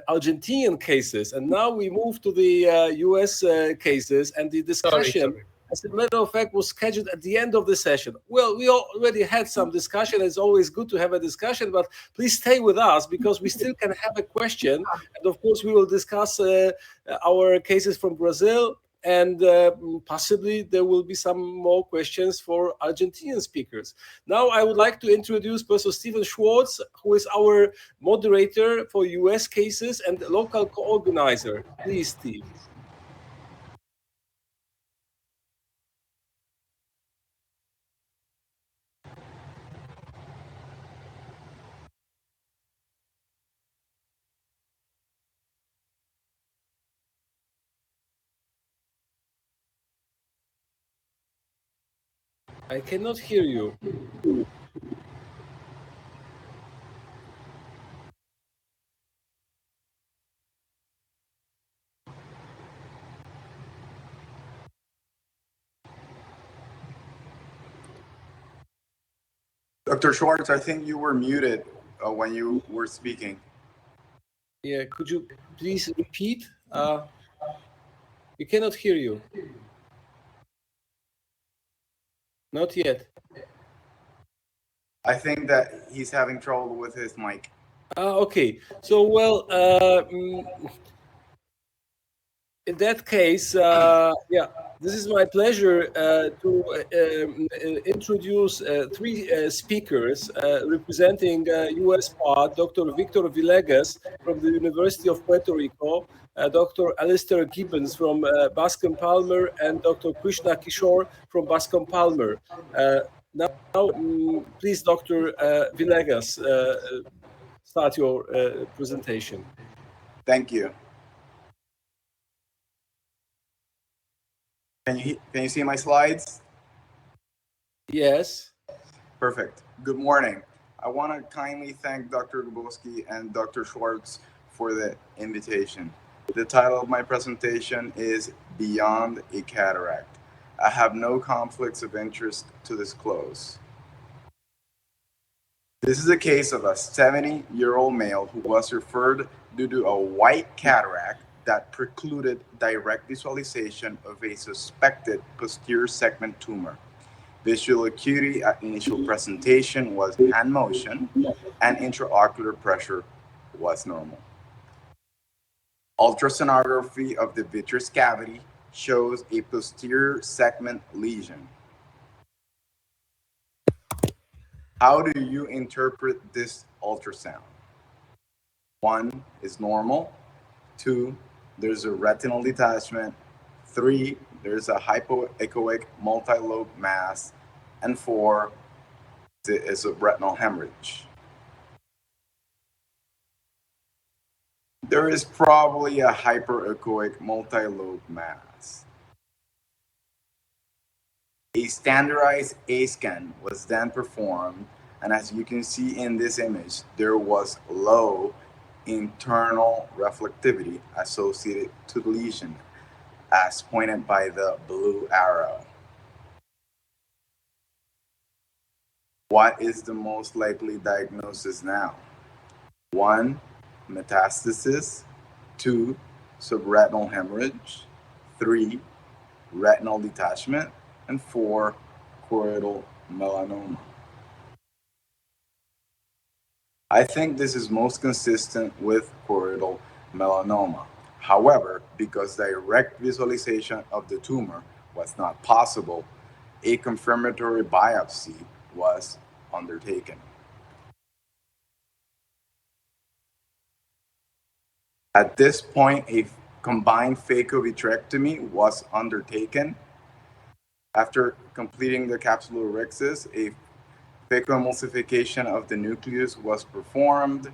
Argentinian cases, and now we move to the US cases, and the discussion, as a matter of fact, was scheduled at the end of the session. Well, we already had some discussion. It's always good to have a discussion, but please stay with us because we still can have a question, and of course we will discuss our cases from Brazil, and possibly there will be some more questions for Argentinian speakers. Now I would like to introduce Professor Stephen Schwartz, who is our moderator for US cases and local co-organizer. Please, Steve. I cannot hear you. Dr. Schwartz, I think you were muted when you were speaking. Yeah, could you please repeat? We cannot hear you. Not yet. I think that he's having trouble with his mic. Okay. So, well, in that case, yeah, this is my pleasure to introduce three speakers representing US part: Dr. Victor Villegas from the University of Puerto Rico, Dr. Alistair Gibbons from Bascom Palmer, and Dr. Krishna Kishore from Bascom Palmer. Now, please, Dr. Villegas, start your presentation. Thank you. Can you see my slides? Yes. Perfect. Good morning. I want to kindly thank Dr. Grzybowski and Dr. Schwartz for the invitation. The title of my presentation is Beyond a Cataract. I have no conflicts of interest to disclose. This is a case of a 70-year-old male who was referred due to a white cataract that precluded direct visualization of a suspected posterior segment tumor. Visual acuity at initial presentation was hand motion, and intraocular pressure was normal. Ultrasonography of the vitreous cavity shows a posterior segment lesion. How do you interpret this ultrasound? 1 is normal. 2, there's a retinal detachment. 3, there's a hypoechoic multilobe mass. And 4, there is a retinal hemorrhage. There is probably a hyperechoic multilobe mass. A standardized A-scan was then performed, and as you can see in this image, there was low internal reflectivity associated to the lesion, as pointed by the blue arrow. What is the most likely diagnosis now? 1, metastasis. 2, subretinal hemorrhage. 3, retinal detachment. And 4, choroidal melanoma. I think this is most consistent with choroidal melanoma. However, because direct visualization of the tumor was not possible, a confirmatory biopsy was undertaken. At this point, a combined phaco-vitrectomy was undertaken. After completing the capsulorhexis, a phacoemulsification of the nucleus was performed.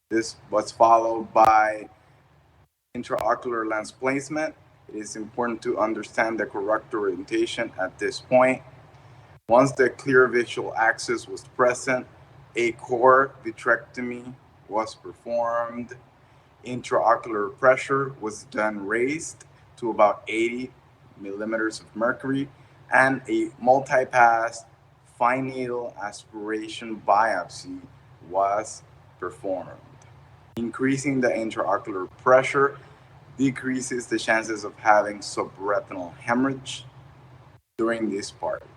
This was followed by intraocular lens placement. It is important to understand the correct orientation at this point. Once the clear visual axis was present, a core vitrectomy was performed. Intraocular pressure was then raised to about 80 millimeters of mercury, and a multi-pass fine needle aspiration biopsy was performed. Increasing the intraocular pressure decreases the chances of having subretinal hemorrhage during this part.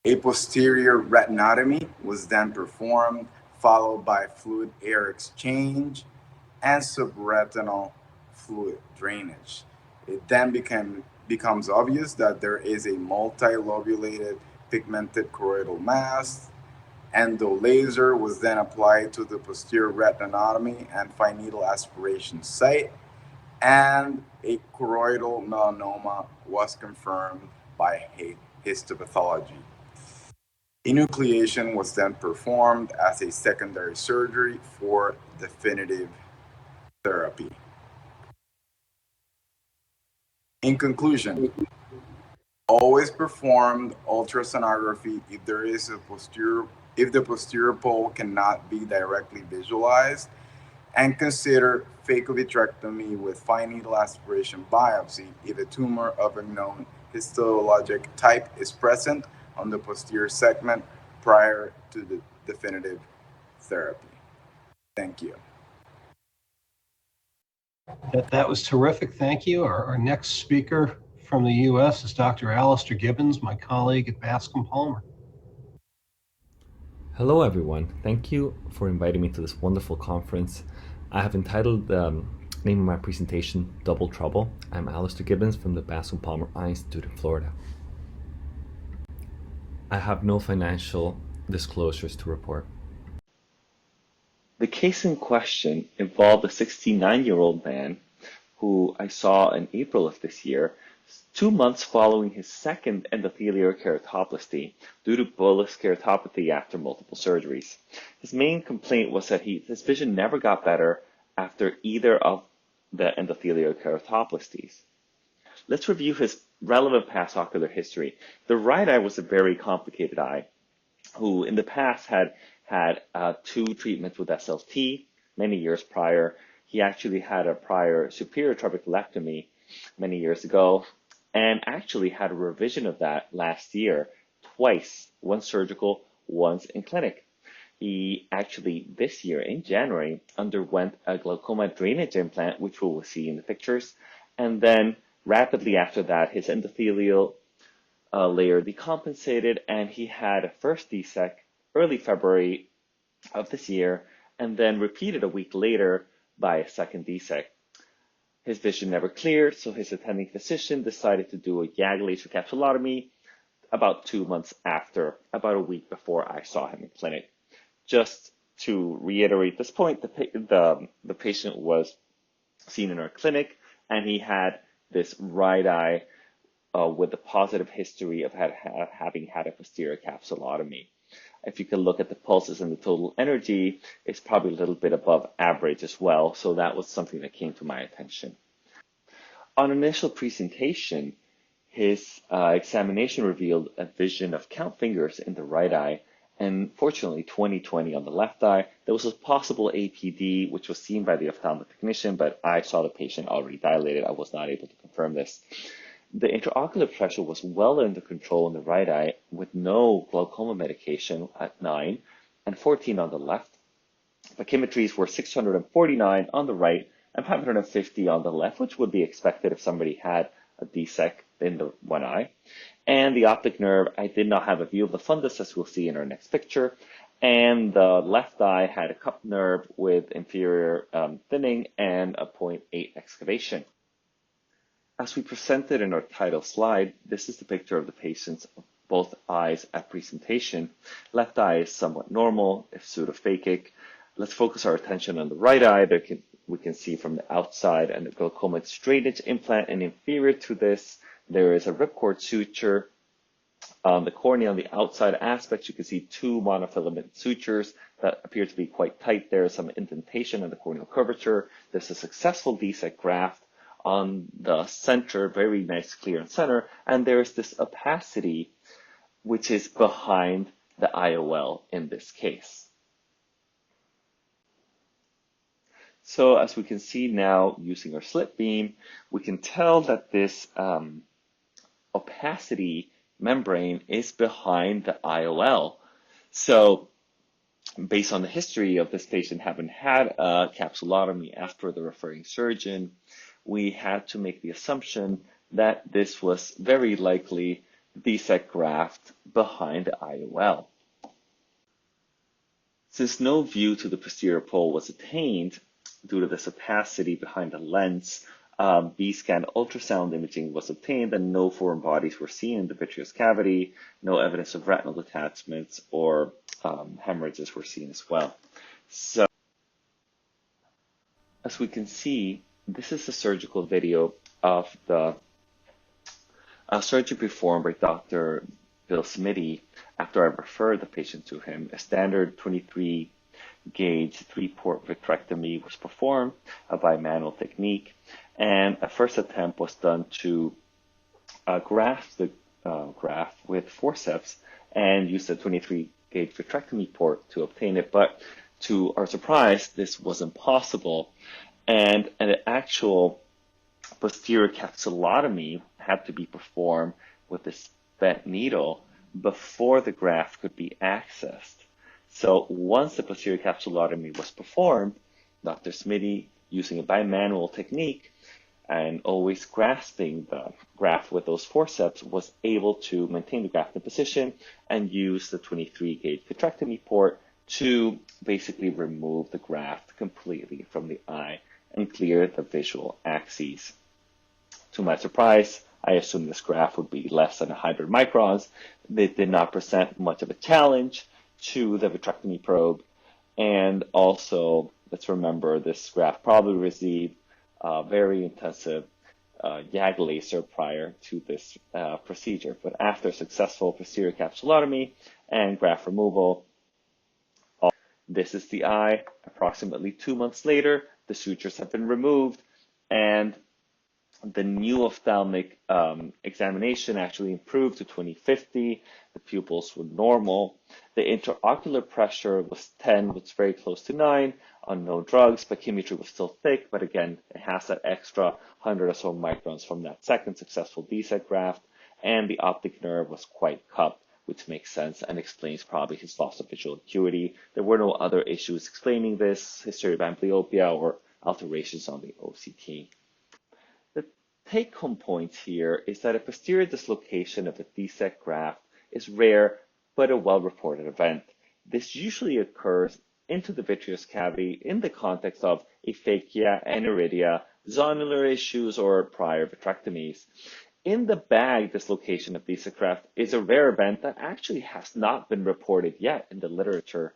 A posterior retinotomy was then performed, followed by fluid air exchange and subretinal fluid drainage. It then becomes obvious that there is a multilobulated pigmented choroidal mass. Endolaser was then applied to the posterior retinotomy and fine needle aspiration site, and a choroidal melanoma was confirmed by histopathology. Enucleation was then performed as a secondary surgery for definitive therapy. In conclusion, always perform ultrasonography if there is a if the posterior pole cannot be directly visualized, and consider phaco-vitrectomy with fine needle aspiration biopsy if a tumor of unknown histologic type is present on the posterior segment prior to the definitive therapy. Thank you. That was terrific. Thank you. Our next speaker from the U.S. is Dr. Alistair Gibbons, my colleague at Bascom Palmer. Hello, everyone. Thank you for inviting me to this wonderful conference. I have entitled the name of my presentation, Double Trouble. I'm Alistair Gibbons from the Bascom Palmer Eye Institute in Florida. I have no financial disclosures to report. The case in question involved a 69-year-old man who I saw in April of this year, 2 months following his second endothelial keratoplasty due to bullous keratopathy after multiple surgeries. His main complaint was that his vision never got better after either of the endothelial keratoplasties. Let's review his relevant past ocular history. The right eye was a very complicated eye, who in the past had 2 treatments with SLT many years prior. He actually had a prior superior trabeculectomy many years ago, and actually had a revision of that last year, twice, once surgical, once in clinic. He actually, this year in January, underwent a glaucoma drainage implant, which we will see in the pictures. And then rapidly after that, his endothelial layer decompensated, and he had a first DSEK early February of this year, and then repeated a week later by a second DSEK. His vision never cleared, so his attending physician decided to do a YAG laser capsulotomy about 2 months after, about a week before I saw him in clinic. Just to reiterate this point, the patient was seen in our clinic, and he had this right eye with a positive history of having had a posterior capsulotomy. If you can look at the pulses and the total energy, it's probably a little bit above average as well. So that was something that came to my attention. On initial presentation, his examination revealed a vision of count fingers in the right eye, and fortunately 20/20 on the left eye. There was a possible APD, which was seen by the ophthalmic technician, but I saw the patient already dilated. I was not able to confirm this. The intraocular pressure was well under control in the right eye with no glaucoma medication at 9 and 14 on the left. Pachymetries were 649 on the right and 550 on the left, which would be expected if somebody had a DSEK in the one eye. And the optic nerve, I did not have a view of the fundus, as we'll see in our next picture. And the left eye had a cup nerve with inferior thinning and a 0.8 excavation. As we presented in our title slide, this is the picture of the patient's both eyes at presentation. Left eye is somewhat normal, if pseudophakic. Let's focus our attention on the right eye. We can see from the outside and the glaucoma drainage implant, and inferior to this, there is a ripcord suture. The cornea on the outside aspect, you can see 2 monofilament sutures that appear to be quite tight. There is some indentation in the corneal curvature. There's a successful DSEK graft on the center, very nice clear in center, and there's this opacity which is behind the IOL in this case. So as we can see now, using our slit beam, we can tell that this opacity membrane is behind the IOL. So based on the history of this patient having had a capsulotomy after the referring surgeon, we had to make the assumption that this was very likely DSEK graft behind the IOL. Since no view to the posterior pole was attained due to this opacity behind the lens, B-scan ultrasound imaging was obtained and no foreign bodies were seen in the vitreous cavity. No evidence of retinal detachments or hemorrhages were seen as well. So, as we can see, this is a surgical video of the surgery performed by Dr. Bill Smitty after I referred the patient to him. A standard 23 gauge 3-port vitrectomy was performed by manual technique, and a first attempt was done to graft the graft with forceps and use the 23 gauge vitrectomy port to obtain it. But to our surprise, this wasn't possible. And an actual posterior capsulotomy had to be performed with this bent needle before the graft could be accessed. So once the posterior capsulotomy was performed, Dr. Smitty, using a bimanual technique and always grasping the graft with those forceps, was able to maintain the graft in position and use the 23 gauge vitrectomy port to basically remove the graft completely from the eye and clear the visual axes. To my surprise, I assumed this graft would be less than 100 microns. They did not present much of a challenge to the vitrectomy probe. And also, let's remember, this graft probably received very intensive YAG laser prior to this procedure. But after successful posterior capsulotomy and graft removal, this is the eye. Approximately 2 months later, the sutures have been removed, and the new ophthalmic examination actually improved to 20/50. The pupils were normal. The intraocular pressure was 10, which was very close to 9 on no drugs. Pachymetry was still thick, but again, it has that extra 100 or so microns from that second successful DSEK graft, and the optic nerve was quite cupped which makes sense and explains probably his loss of visual acuity. There were no other issues explaining this, history of amblyopia or alterations on the OCT. The take-home point here is that a posterior dislocation of the DSEC graft is rare, but a well-reported event. This usually occurs into the vitreous cavity in the context of aphakia, aniridia, zonular issues, or prior vitrectomies. In the bag, dislocation of DSEC graft is a rare event that actually has not been reported yet in the literature.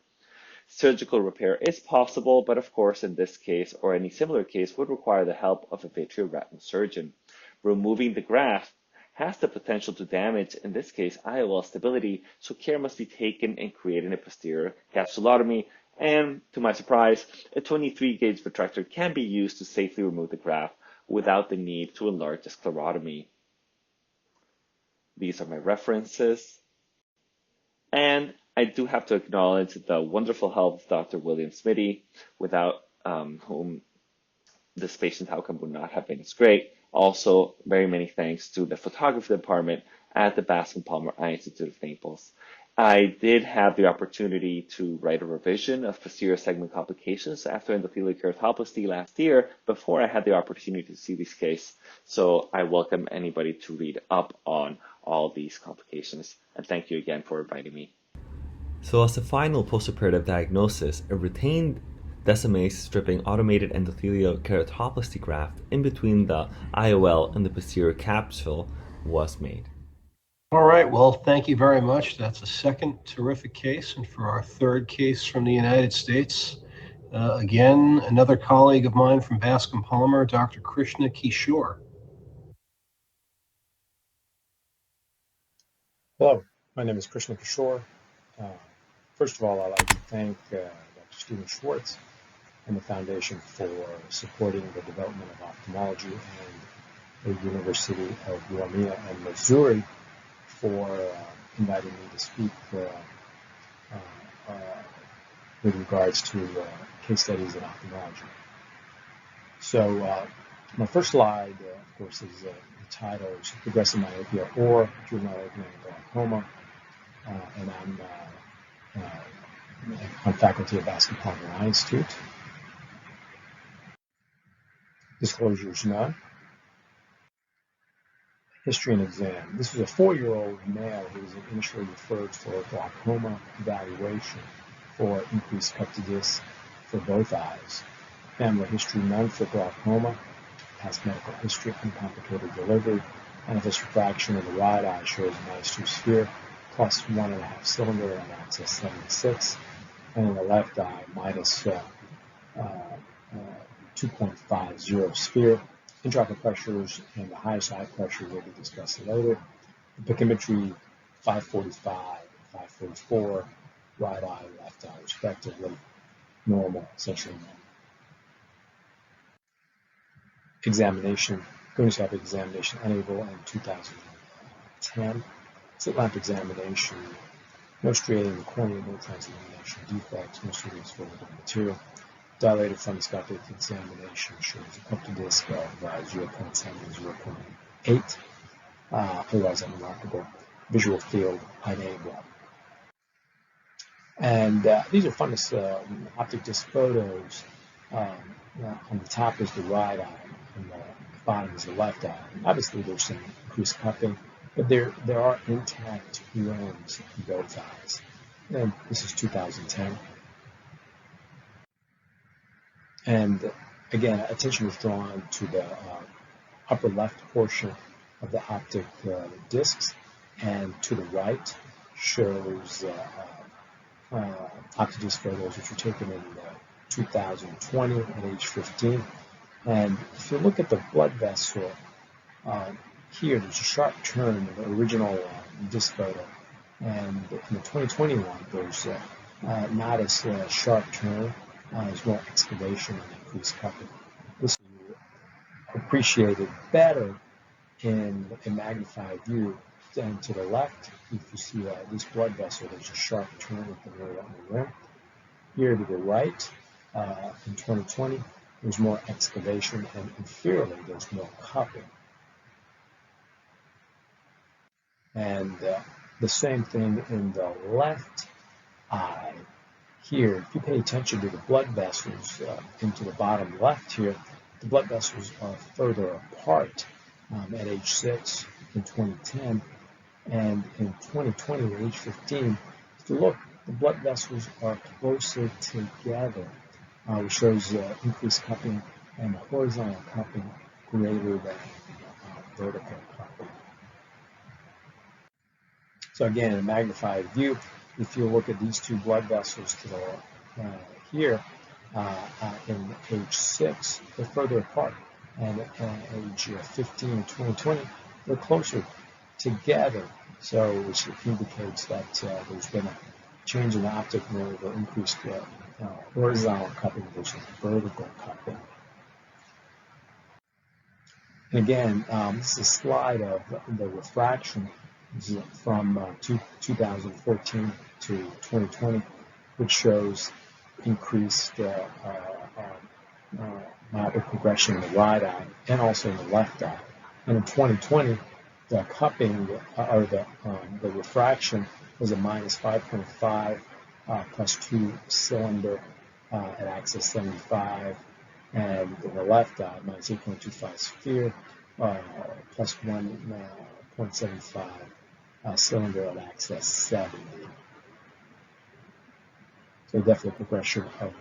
Surgical repair is possible, but of course, in this case or any similar case would require the help of a vitreoretinal surgeon. Removing the graft has the potential to damage, in this case, IOL stability, so care must be taken in creating a posterior capsulotomy. And to my surprise, a 23-gauge vitrector can be used to safely remove the graft without the need to enlarge the sclerotomy. These are my references. And I do have to acknowledge the wonderful help of Dr. William Smitty, without whom this patient's outcome would not have been as great. Also, very many thanks to the photography department at the Bascom Palmer Eye Institute of Naples. I did have the opportunity to write a revision of posterior segment complications after endothelial keratoplasty last year before I had the opportunity to see this case. So I welcome anybody to read up on all these complications. And thank you again for inviting me. So as the final postoperative diagnosis, a retained Decimase stripping automated endothelial keratoplasty graft in between the IOL and the posterior capsule was made. All right, well, thank you very much. That's a second terrific case. And for our third case from the United States, again, another colleague of mine from Bascom Palmer, Dr. Krishna Kishore. Hello, my name is Krishna Kishore. First of all, I'd like to thank Dr. Stephen Schwartz and the Foundation for supporting the development of ophthalmology, and the University of Warmia and Mazury for inviting me to speak with regards to case studies in ophthalmology. So my first slide, of course, is the title is Progressive Myopia or Juvenile Opening Glaucoma, and I'm faculty at Bascom Palmer Eye Institute. Disclosures none. History and exam. This was a 4-year-old male who was initially referred for glaucoma evaluation for increased cup to disc for both eyes. Family history none for glaucoma. Past medical history, uncomplicated delivery. Manifest refraction of the right eye shows -2 sphere, plus 1.5 cylinder on axis 76, and in the left eye minus 2.50 sphere. Intraocular pressures and the highest eye pressure will be discussed later. The pachymetry 545, 544, right eye, left eye respectively, normal, essentially normal. Examination, going to have examination unable in 2010. Slit lamp examination, no striating in the cornea, no transillumination defects, no serious focal material. Dilated fundoscopic examination shows a cup to disc of 0.7 and 0.8, otherwise unremarkable. Visual field unable. And these are fundus optic disc photos. On the top is the right eye, and the bottom is the left eye. And obviously, there's some increased cupping, but there are intact rims in both eyes. And this is 2010. And again, attention was drawn to the upper left portion of the optic discs, and to the right shows optic disc photos which were taken in 2020 at age 15. And if you look at the blood vessel, here there's a sharp turn in the original disc photo, and in the 2021 there's not as sharp turn. There's more excavation and increased cupping. This is appreciated better in a magnified view. And to the left, if you see this blood vessel, there's a sharp turn at the very on the rim. Here to the right, in 2020, there's more excavation, and inferiorly, there's more cupping. And The same thing in the left eye. Here, if you pay attention to the blood vessels into the bottom left here, the blood vessels are further apart at age 6 in 2010, and in 2020 at age 15. If you look, the blood vessels are closer together, which shows increased cupping and horizontal cupping greater than vertical cupping. So again, in a magnified view, if you look at these two blood vessels to the here, in age 6, they're further apart, and at age 15 in 2020, they're closer together. So which indicates that there's been a change in the optic nerve or increased horizontal cupping versus vertical cupping. And again, this is a slide of the refraction from 2014 to 2020, which shows increased myopic progression in the right eye and also in the left eye. And in 2020, the cupping or the refraction was a minus 5.5 plus 2 cylinder at axis 75, and in the left eye minus 8.25 sphere plus 1.75 cylinder at axis 70. So definitely progression of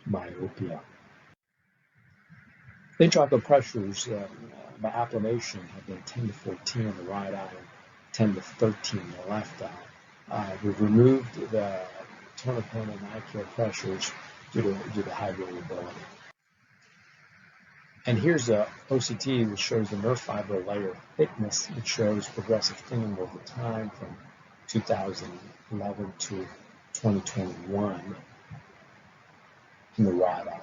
myopia. The intraocular pressures by applanation have been 10 to 14 in the right eye and 10 to 13 in the left eye. We've removed the tonal cone and eye care pressures due to high variability. And here's a OCT which shows the nerve fiber layer thickness. It shows progressive thinning over time from 2011 to 2021 in the right eye.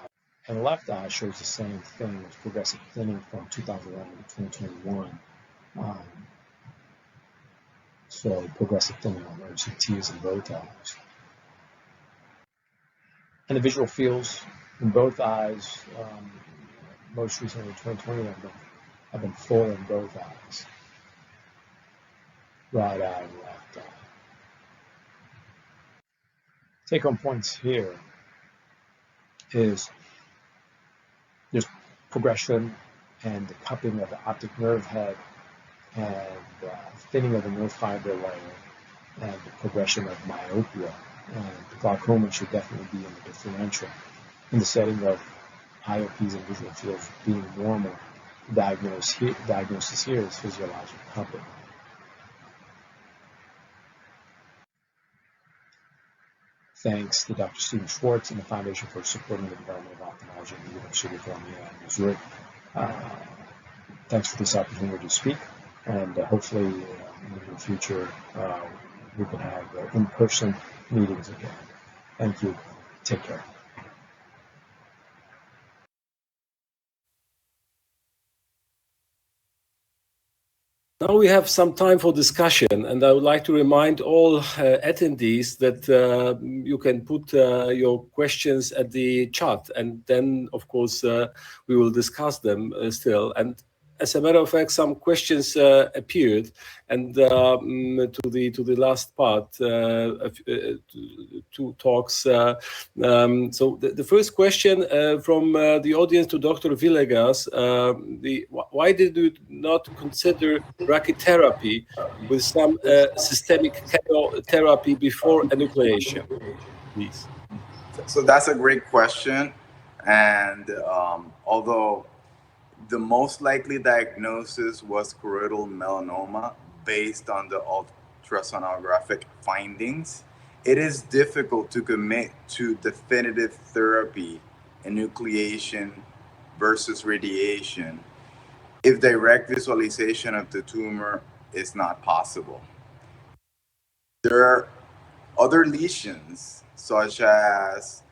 And the left eye shows the same thing, with progressive thinning from 2011 to 2021. So progressive thinning on OCTs in both eyes. And the visual fields in both eyes, most recently in 2020, have been full in both eyes. Right eye and left eye. Take-home points here is there's progression and the cupping of the optic nerve head and thinning of the nerve fiber layer and the progression of myopia. And the glaucoma should definitely be in the differential. In the setting of IOPs and visual fields being normal, diagnosis here is physiologic cupping. Thanks to Dr. Stephen Schwartz and the Foundation for Supporting the Development of Ophthalmology in the University of Warmia and Mazury. Thanks for this opportunity to speak, and hopefully in the future we can have in-person meetings again. Thank you. Take care. Now we have some time for discussion, and I would like to remind all attendees that you can put your questions at the chat, and then, of course, we will discuss them still. And as a matter of fact, some questions appeared, and to the last part, two talks. So the first question from the audience to Dr. Villegas: why did you not consider brachytherapy with some systemic therapy before enucleation, please? So that's a great question, and although the most likely diagnosis was choroidal melanoma based on the ultrasonographic findings, it is difficult to commit to definitive therapy, enucleation versus radiation, if direct visualization of the tumor is not possible. There are other lesions, such as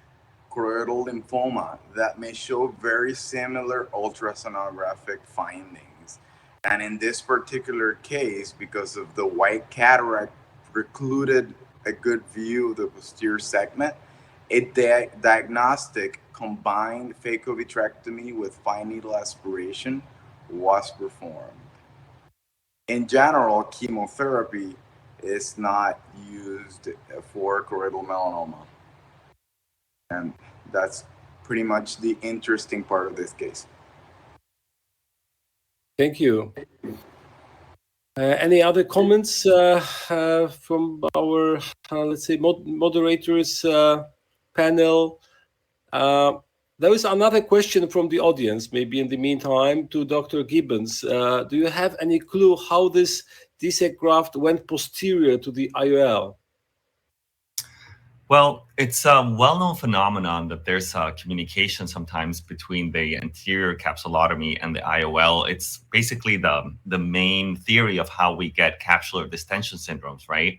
choroidal lymphoma, that may show very similar ultrasonographic findings. And in this particular case, because of the white cataract precluded a good view of the posterior segment, a diagnostic combined phaco-vitrectomy with fine needle aspiration was performed. In general, chemotherapy is not used for choroidal melanoma. And that's pretty much the interesting part of this case. Thank you. Any other comments from our, let's say, moderators panel? There is another question from the audience, maybe in the meantime, to Dr. Gibbons. Do you have any clue how this DSEC graft went posterior to the IOL? Well, it's a well-known phenomenon that there's communication sometimes between the anterior capsulotomy and the IOL. It's basically the main theory of how we get capsular distension syndromes, right?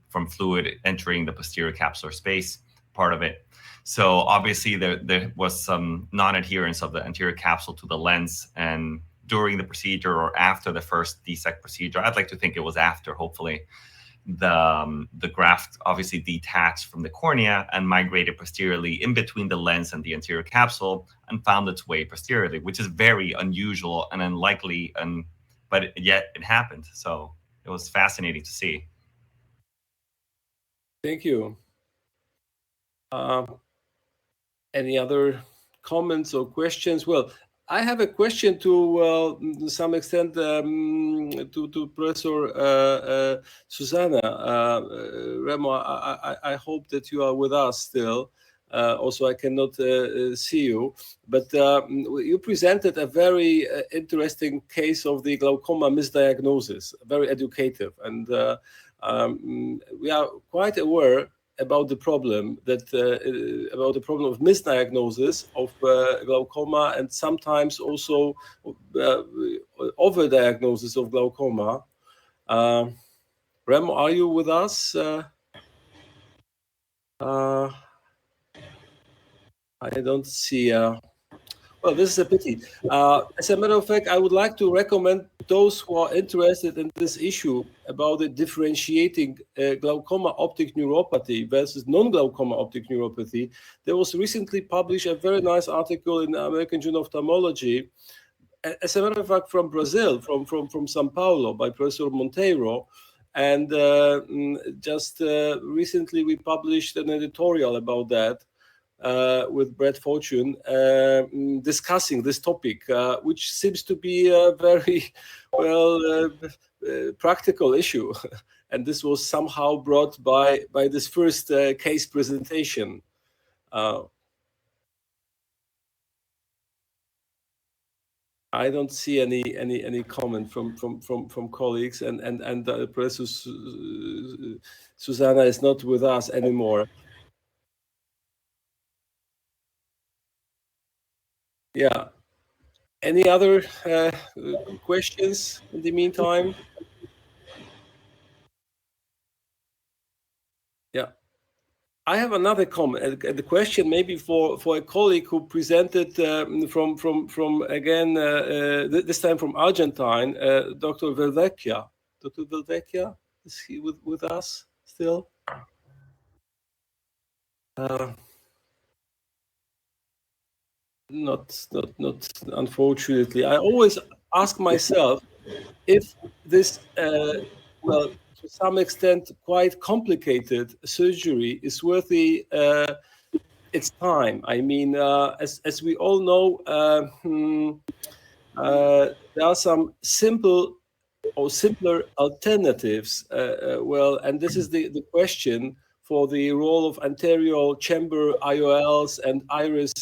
From fluid entering the posterior capsular space, part of it. So obviously there was some non-adherence of the anterior capsule to the lens, and during the procedure or after the first DSEC procedure, I'd like to think it was after, hopefully, the graft obviously detached from the cornea and migrated posteriorly in between the lens and the anterior capsule and found its way posteriorly, which is very unusual and unlikely, but yet it happened. So it was fascinating to see. Thank you. Any other comments or questions? Well, I have a question to some extent to Professor Susanna. Remo, I hope that you are with us still. Also, I cannot see you, but you presented a very interesting case of the glaucoma misdiagnosis, very educative, and we are quite aware about the problem of misdiagnosis of glaucoma, and sometimes also overdiagnosis of glaucoma. Remo, are you with us? I don't see. Well, this is a pity. As a matter of fact, I would like to recommend those who are interested in this issue about the differentiating glaucoma optic neuropathy versus non-glaucoma optic neuropathy. There was recently published a very nice article in the American Journal of Ophthalmology, as a matter of fact, from Brazil, from Sao Paulo, by Professor Monteiro. And just recently we published an editorial about that. With Brett Fortune, discussing this topic, which seems to be a very practical issue, and this was somehow brought by this first case presentation. I don't see any comment from colleagues, and Professor Susanna is not with us anymore. Yeah. Any other questions in the meantime? Yeah. I have another comment, the question maybe for a colleague who presented from again, this time from Argentine, Dr. Velvecchia. Dr. Velvecchia, is he with us still? Not unfortunately. I always ask myself if this well, to some extent quite complicated surgery is worthy its time. I mean, as we all know, there are some simple or simpler alternatives. Well, and this is the question for the role of anterior chamber IOLs and iris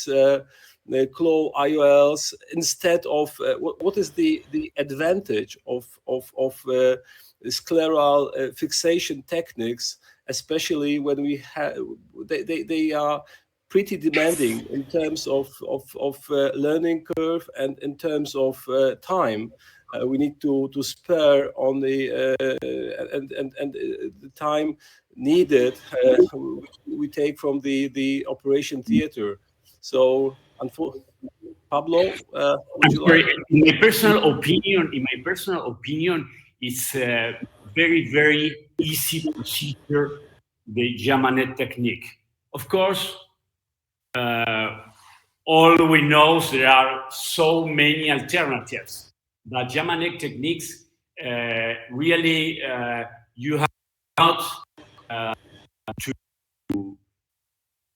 claw IOLs instead of what is the advantage of scleral fixation techniques, especially when we have they are pretty demanding in terms of learning curve and in terms of time. We need to spare on the and the time needed we take from the operation theater. So, Pablo, would you like? In my personal opinion, it's a very, very easy procedure, the Jamanet technique. Of course, all we know is there are so many alternatives. But Jamanet techniques really you have not to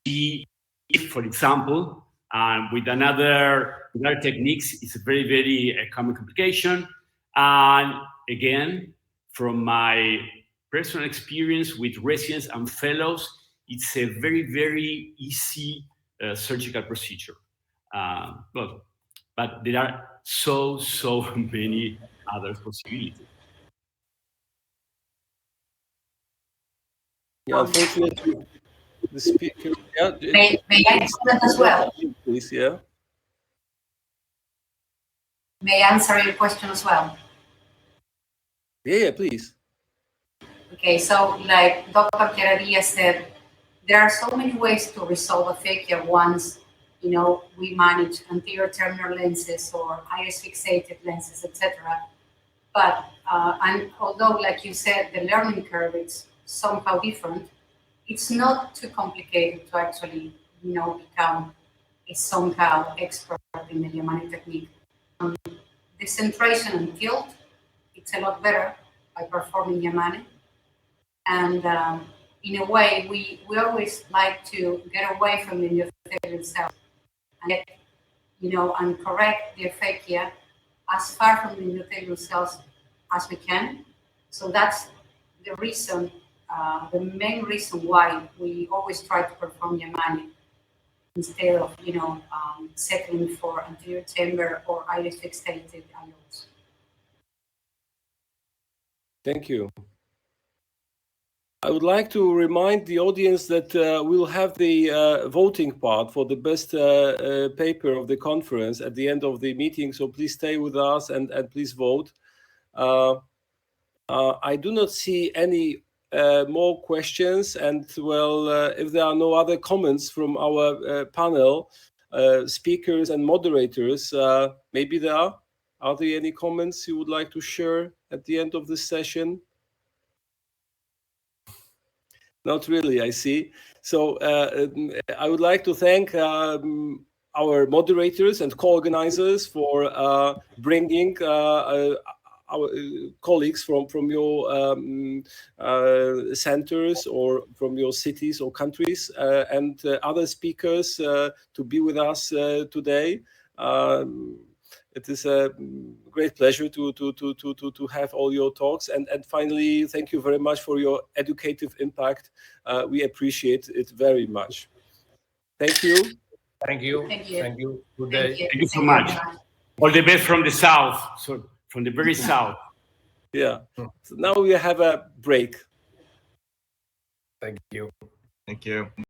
see if, for example, with other techniques, it's a very, very common complication. And again, from my personal experience with residents and fellows, it's a very, very easy surgical procedure. But there are so many other possibilities. Yeah, unfortunately, the speaker. Yeah, May I comment as well? Please, yeah. May I answer your question as well? Yeah, please. Okay, so like Dr. Chiaradia said, there are so many ways to resolve aphakia once, you know, we manage anterior terminal lenses or iris fixated lenses, etc. But and although, like you said, the learning curve is somehow different, it's not too complicated to actually, you know, become a somehow expert in the Yamane technique. The centration and tilt, it's a lot better by performing Yamane. And in a way, we always like to get away from the endothelial cells and get, you know, and correct the aphakia as far from the endothelial cells as we can. So that's the reason, the main reason why we always try to perform Yamane instead of, you know, settling for anterior chamber or iris fixated IOs. Thank you. I would like to remind the audience that we'll have the voting part for the best paper of the conference at the end of the meeting. So please stay with us and please vote. I do not see any more questions. And well, if there are no other comments from our panel, speakers and moderators, maybe there are. Are there any comments you would like to share at the end of this session? Not really, I see. So I would like to thank our moderators and co-organizers for bringing our colleagues from your centers or from your cities or countries and other speakers to be with us today. It is a great pleasure to have all your talks. And finally, thank you very much for your educative impact. We appreciate it very much. Thank you. Thank you. Thank you. Thank you. Good day. Thank you so much. All the best from the south, so from the very south. Yeah. So now we have a break. Thank you. Thank you.